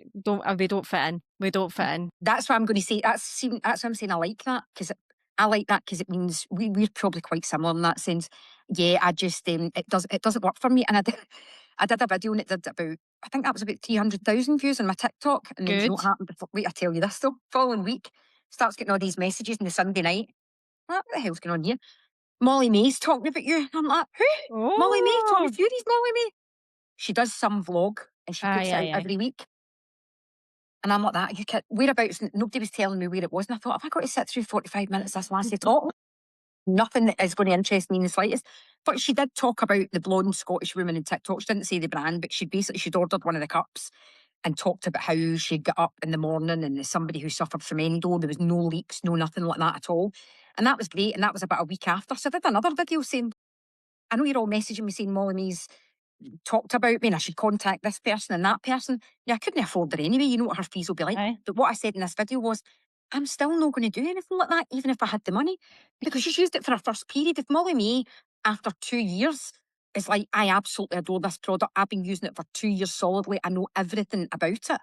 [SPEAKER 1] we don't fit in. We don't fit in.
[SPEAKER 2] That's what I'm going to say. That's what I'm saying. I like that because I like that because it means we're probably quite similar in that sense. Yeah, I just it doesn't work for me. And I did a video and it did about, I think that was about 300,000 views on my TikTok. And then do you know
[SPEAKER 1] Good.
[SPEAKER 2] what happened? Wait, I tell you this though. Following week, starts getting all these messages on the Sunday night. What the hell's going on here? Molly May's talking about you. And I'm like, who? Molly May? Tommy
[SPEAKER 1] Oh,
[SPEAKER 2] Fury's Molly May? She does some vlog and she puts
[SPEAKER 1] aye,
[SPEAKER 2] it out
[SPEAKER 1] aye, aye.
[SPEAKER 2] every week. And I'm like that. You kid, whereabouts? Nobody was telling me where it was. And I thought, have I got to sit through 45 minutes this lassie talk? Nothing that is going to interest me in the slightest. But she did talk about the blonde Scottish woman in TikTok. She didn't say the brand, but she'd ordered one of the cups and talked about how she'd got up in the morning and as somebody who suffered from endo, there was no leaks, no nothing like that at all. And that was great. And that was about a week after. So I did another video saying, "I know you're all messaging me saying Molly May's talked about me and I should contact this person and that person." Yeah, I couldn't afford her anyway. You know what her fees will be like.
[SPEAKER 1] Aye.
[SPEAKER 2] But what I said in this video was, I'm still not going to do anything like that, even if I had the money, because
[SPEAKER 1] Because
[SPEAKER 2] she's used it for her first period. If Molly May, after 2 years, is like, "I absolutely adore this product. I've been using it for 2 years solidly. I know everything about it,"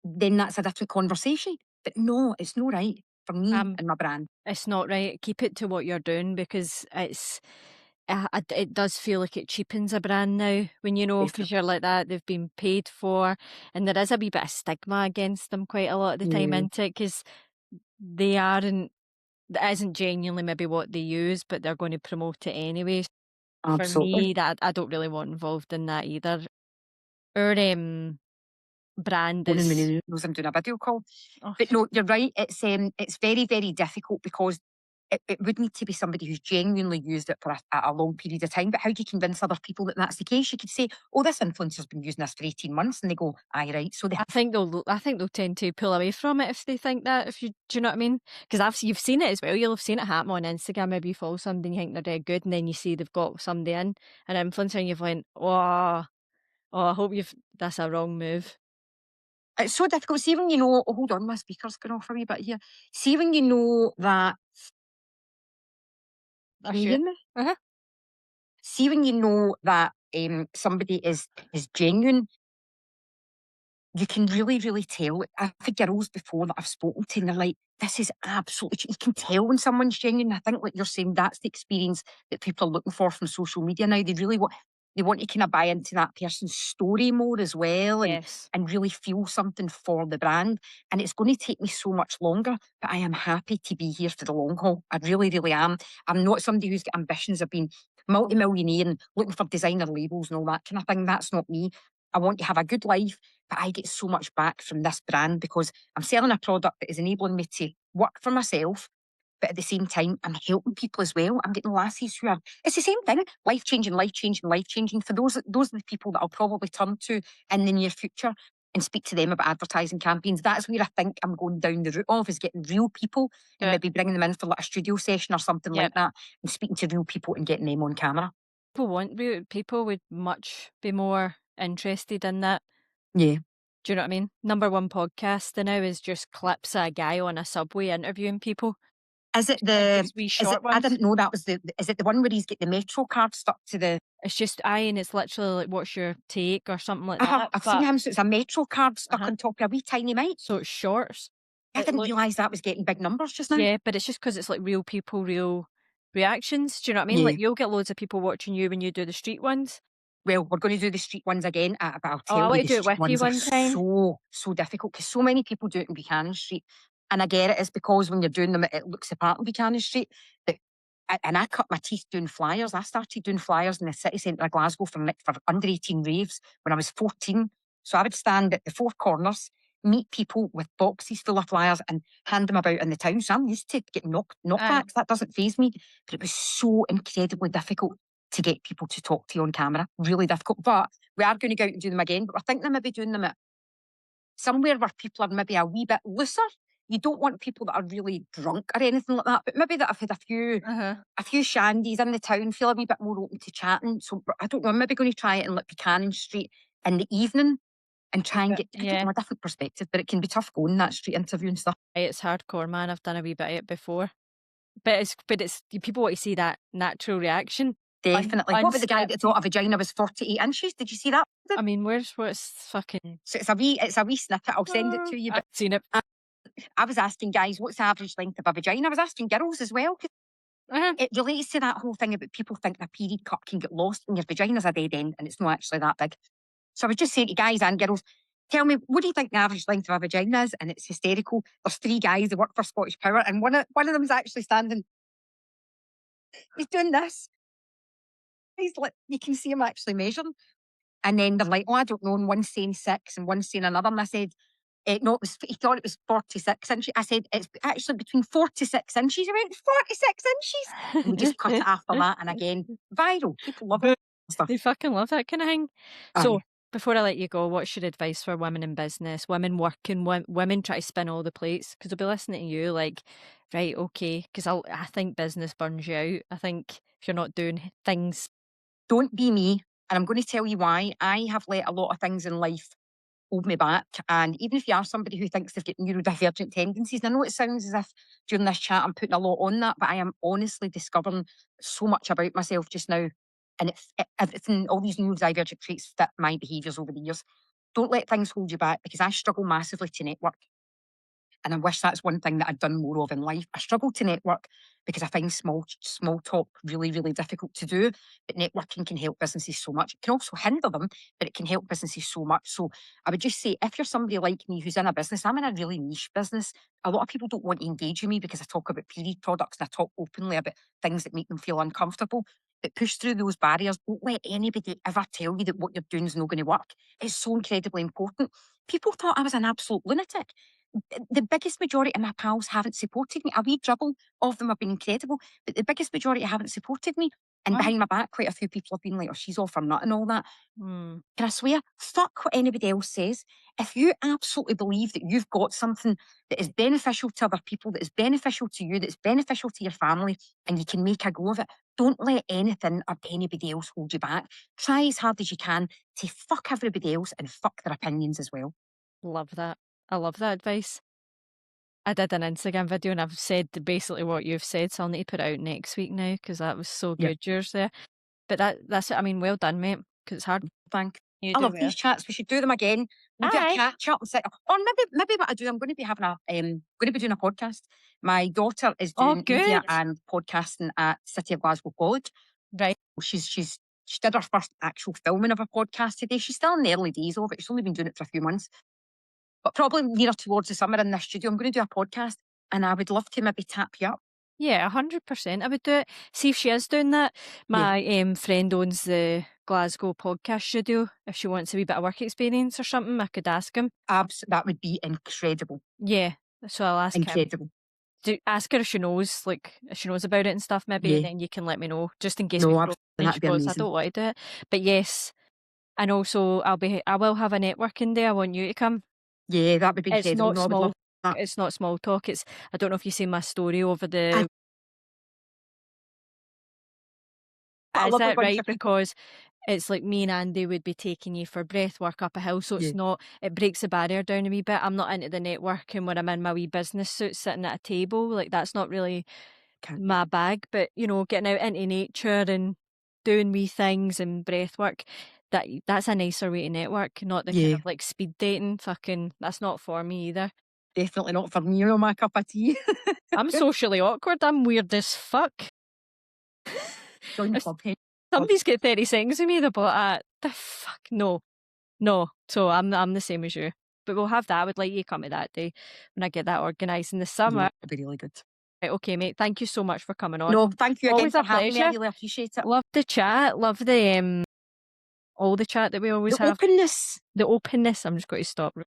[SPEAKER 2] then that's a different conversation. But no, it's no right for me
[SPEAKER 1] um,
[SPEAKER 2] and my brand.
[SPEAKER 1] it's not right. Keep it to what you're doing because it does feel like it cheapens a brand now when because
[SPEAKER 2] Definitely.
[SPEAKER 1] you're like that. They've been paid for, and there is a wee bit of stigma against them quite a lot of the time,
[SPEAKER 2] Yeah,
[SPEAKER 1] into it, because they aren't. That isn't genuinely maybe what they use, but they're going to promote it anyway. For
[SPEAKER 2] absolutely.
[SPEAKER 1] me, that I don't really want involved in that either. Our brand
[SPEAKER 2] One in
[SPEAKER 1] is.
[SPEAKER 2] the knows I'm doing a video call.
[SPEAKER 1] Oh,
[SPEAKER 2] But no, you're right. It's very, very difficult because it would need to be somebody who's genuinely used it for a long period of time. But how do you convince other people that that's the case? You could say, "Oh, this influencer's been using this for 18 months," and they go, "Aye, right." So they
[SPEAKER 1] I think they'll tend to pull away from it if they think that. If you do you know what I mean? Because you've seen it as well. You'll have seen it happen on Instagram. Maybe you follow somebody and you think they're dead good, and then you see they've got somebody in an influencer, and you've went, oh, I hope that's a wrong move.
[SPEAKER 2] It's so difficult. See when you know, oh, hold on, my speaker's going off a wee bit here. See when you know that, can
[SPEAKER 1] That's
[SPEAKER 2] you
[SPEAKER 1] you.
[SPEAKER 2] hear me?
[SPEAKER 1] Uh-huh.
[SPEAKER 2] See when you know that somebody is genuine, you can really, really tell. I've had girls before that I've spoken to, and they're like, this is absolutely, you can tell when someone's genuine. I think, like you're saying, that's the experience that people are looking for from social media now. They want to kind of buy into that person's story more as well,
[SPEAKER 1] Yes.
[SPEAKER 2] and really feel something for the brand. And it's going to take me so much longer, but I am happy to be here for the long haul. I really, really am. I'm not somebody who's got ambitions of being multi-millionaire and looking for designer labels and all that kind of thing. That's not me. I want to have a good life, but I get so much back from this brand because I'm selling a product that is enabling me to work for myself, but at the same time, I'm helping people as well. I'm getting lassies who are, it's the same thing, life changing, life changing, life changing. For those are the people that I'll probably turn to in the near future and speak to them about advertising campaigns. That's where I think I'm going down the route of, is getting real people and
[SPEAKER 1] Good.
[SPEAKER 2] maybe bringing them in for like a studio session or something
[SPEAKER 1] Yep.
[SPEAKER 2] like that, and speaking to real people and getting them on camera.
[SPEAKER 1] People would much be more interested in that.
[SPEAKER 2] Yeah.
[SPEAKER 1] Do you know what I mean? Number one podcast now is just clips of a guy on a subway interviewing people,
[SPEAKER 2] Is it
[SPEAKER 1] like
[SPEAKER 2] the,
[SPEAKER 1] these wee
[SPEAKER 2] is it,
[SPEAKER 1] short
[SPEAKER 2] I
[SPEAKER 1] ones.
[SPEAKER 2] didn't know that was is it the one where he's got the Metro card stuck to the,
[SPEAKER 1] It's just aye, and it's literally like, "What's your take?" or something like that,
[SPEAKER 2] I've seen
[SPEAKER 1] but
[SPEAKER 2] him, so it's a Metro card stuck
[SPEAKER 1] uh-huh,
[SPEAKER 2] on top of a wee tiny mic.
[SPEAKER 1] so it's shorts.
[SPEAKER 2] I
[SPEAKER 1] It
[SPEAKER 2] didn't
[SPEAKER 1] look
[SPEAKER 2] realise that was getting big numbers just now.
[SPEAKER 1] Yeah, but it's just because it's, like, real people, real reactions, do you know what I mean?
[SPEAKER 2] Yeah.
[SPEAKER 1] Like, you'll get loads of people watching you when you do the street ones.
[SPEAKER 2] Well, we're going to do the street ones again, but I'll
[SPEAKER 1] Oh, I
[SPEAKER 2] tell you,
[SPEAKER 1] wanna
[SPEAKER 2] the
[SPEAKER 1] do it
[SPEAKER 2] street
[SPEAKER 1] with you
[SPEAKER 2] ones are
[SPEAKER 1] one time.
[SPEAKER 2] so, so difficult because so many people do it in Buchanan Street. And I get it, it's because when you're doing them, it looks the part in Buchanan Street. But, and I cut my teeth doing flyers. I started doing flyers in the city centre of Glasgow for under 18 raves when I was 14. So I would stand at the four corners, meet people with boxes full of flyers and hand them about in the town. So I'm used to getting
[SPEAKER 1] Aye.
[SPEAKER 2] knockbacks. That doesn't faze me. But it was so incredibly difficult to get people to talk to you on camera. Really difficult. But we are going to go out and do them again. But we're thinking of maybe doing them at somewhere where people are maybe a wee bit looser. You don't want people that are really drunk or anything like that, but maybe that have had
[SPEAKER 1] Uh-huh.
[SPEAKER 2] a few shandies in the town, feel a wee bit more open to chatting. So I don't know, I'm maybe going to try it in like Buchanan Street in the evening and try and
[SPEAKER 1] But
[SPEAKER 2] get, I don't
[SPEAKER 1] yeah,
[SPEAKER 2] know, a different perspective, but it can be tough going that street interview and stuff.
[SPEAKER 1] it's hardcore, man, I've done a wee bit of it before. But it's people want to see that natural reaction.
[SPEAKER 2] Definitely. What about the guy that
[SPEAKER 1] Unscripted.
[SPEAKER 2] thought a vagina was 48 inches? Did you see that?
[SPEAKER 1] I mean, what's fucking
[SPEAKER 2] So it's a wee snippet. I'll send it to you.
[SPEAKER 1] I've
[SPEAKER 2] But
[SPEAKER 1] seen it.
[SPEAKER 2] I was asking guys, what's the average length of a vagina? I was asking girls as well, 'cause
[SPEAKER 1] Uh-huh.
[SPEAKER 2] it relates to that whole thing about people think a period cup can get lost and your vagina's a dead end and it's not actually that big. So I was just saying to guys and girls, tell me, what do you think the average length of a vagina is? And it's hysterical. There's three guys that work for Scottish Power, and one of them's actually standing, he's doing this. He's like, you can see him actually measuring. And then they're like, oh, I don't know. And one's saying 6 and one's saying another. And I said, no, he thought it was 46 inches. I said, it's actually between 46 inches. He went, 46 inches. And we just cut it after that. And again, viral. People love it.
[SPEAKER 1] But
[SPEAKER 2] Stuff.
[SPEAKER 1] they fucking love that kind of thing. So,
[SPEAKER 2] Aye.
[SPEAKER 1] before I let you go, what's your advice for women in business, women working, women try to spin all the plates? Because they'll be listening to you like, right, okay. Because I think business burns you out. I think if you're not doing things,
[SPEAKER 2] Don't be me. And I'm going to tell you why. I have let a lot of things in life hold me back. And even if you are somebody who thinks they've got neurodivergent tendencies, and I know it sounds as if during this chat I'm putting a lot on that, but I am honestly discovering so much about myself just now. And everything, all these neurodivergent traits fit my behaviours over the years. Don't let things hold you back because I struggle massively to network. And I wish that's one thing that I'd done more of in life. I struggle to network because I find small talk really, really difficult to do. But networking can help businesses so much. It can also hinder them, but it can help businesses so much. So I would just say, if you're somebody like me who's in a business, I'm in a really niche business. A lot of people don't want to engage with me because I talk about period products and I talk openly about things that make them feel uncomfortable. But push through those barriers. Don't let anybody ever tell you that what you're doing is not going to work. It's so incredibly important. People thought I was an absolute lunatic. The biggest majority of my pals haven't supported me. A wee dribble of them have been incredible, but the biggest majority haven't supported me. And
[SPEAKER 1] what?
[SPEAKER 2] behind my back, quite a few people have been like, oh, she's off her nut and all that.
[SPEAKER 1] Hmm.
[SPEAKER 2] Can I swear? Fuck what anybody else says. If you absolutely believe that you've got something that is beneficial to other people, that is beneficial to you, that's beneficial to your family, and you can make a go of it, don't let anything or anybody else hold you back. Try as hard as you can to fuck everybody else and fuck their opinions as well.
[SPEAKER 1] Love that. I love that advice. I did an Instagram video and I've said basically what you've said, so I'll need to put it out next week now because that was so
[SPEAKER 2] Yeah.
[SPEAKER 1] good, yours there. But that's it. I mean, well done, mate, because it's hard.
[SPEAKER 2] Thank
[SPEAKER 1] You
[SPEAKER 2] I
[SPEAKER 1] do
[SPEAKER 2] love
[SPEAKER 1] well.
[SPEAKER 2] these chats. We should do them again. We'll do a
[SPEAKER 1] Aye.
[SPEAKER 2] catch up and sit. Or maybe what I do, I'm going to be having going to be doing a podcast. My daughter is
[SPEAKER 1] Oh,
[SPEAKER 2] doing media
[SPEAKER 1] good.
[SPEAKER 2] and podcasting at City of Glasgow College.
[SPEAKER 1] Right.
[SPEAKER 2] She did her first actual filming of a podcast today. She's still in the early days of it. She's only been doing it for a few months. But probably nearer towards the summer in this studio, I'm going to do a podcast and I would love to maybe tap you up.
[SPEAKER 1] Yeah, 100%. I would do it. See if she is doing that. My friend owns the Glasgow podcast studio. If she wants a wee bit of work experience or something, I could ask him.
[SPEAKER 2] That would be incredible.
[SPEAKER 1] Yeah, so I'll ask him.
[SPEAKER 2] Incredible.
[SPEAKER 1] Ask her if she knows, if she knows about it and stuff, maybe, and then you can let me know, just in case
[SPEAKER 2] No,
[SPEAKER 1] we
[SPEAKER 2] absolutely, that'd
[SPEAKER 1] she
[SPEAKER 2] be
[SPEAKER 1] goes, I
[SPEAKER 2] amazing.
[SPEAKER 1] don't want to do it. But yes, and also I will have a networking day. I want you to come.
[SPEAKER 2] Yeah, that would be
[SPEAKER 1] It's
[SPEAKER 2] incredible.
[SPEAKER 1] not
[SPEAKER 2] No, I would
[SPEAKER 1] small.
[SPEAKER 2] love that.
[SPEAKER 1] It's not small talk. I don't know if you see my story over the.
[SPEAKER 2] I
[SPEAKER 1] Is
[SPEAKER 2] love
[SPEAKER 1] that
[SPEAKER 2] it
[SPEAKER 1] right? Because it's like me and Andy would be taking you for breath work up a hill, so it's not. It breaks the barrier down a wee bit. I'm not into the networking when I'm in my wee business suit sitting at a table. Like that's not really my bag. But getting out into nature and doing wee things and breath work, that's a nicer way to network. Not the kind of like speed dating. Fucking, that's not for me either.
[SPEAKER 2] Definitely not for me, my cup of tea.
[SPEAKER 1] I'm socially awkward. I'm weird as fuck.
[SPEAKER 2] Join the club, hey.
[SPEAKER 1] Somebody's got 30 seconds with me, they'll be like, the fuck? No. So I'm the same as you. But we'll have that. I would like you to come to that day when I get that organised in the summer.
[SPEAKER 2] It'd be really good.
[SPEAKER 1] Right, okay, mate. Thank you so much for coming on.
[SPEAKER 2] No, thank you again
[SPEAKER 1] Always
[SPEAKER 2] for
[SPEAKER 1] a
[SPEAKER 2] having me. I
[SPEAKER 1] pleasure.
[SPEAKER 2] really appreciate it.
[SPEAKER 1] Love the chat. Love the all the chat that we always have.
[SPEAKER 2] The openness.
[SPEAKER 1] The openness. I'm just going to stop.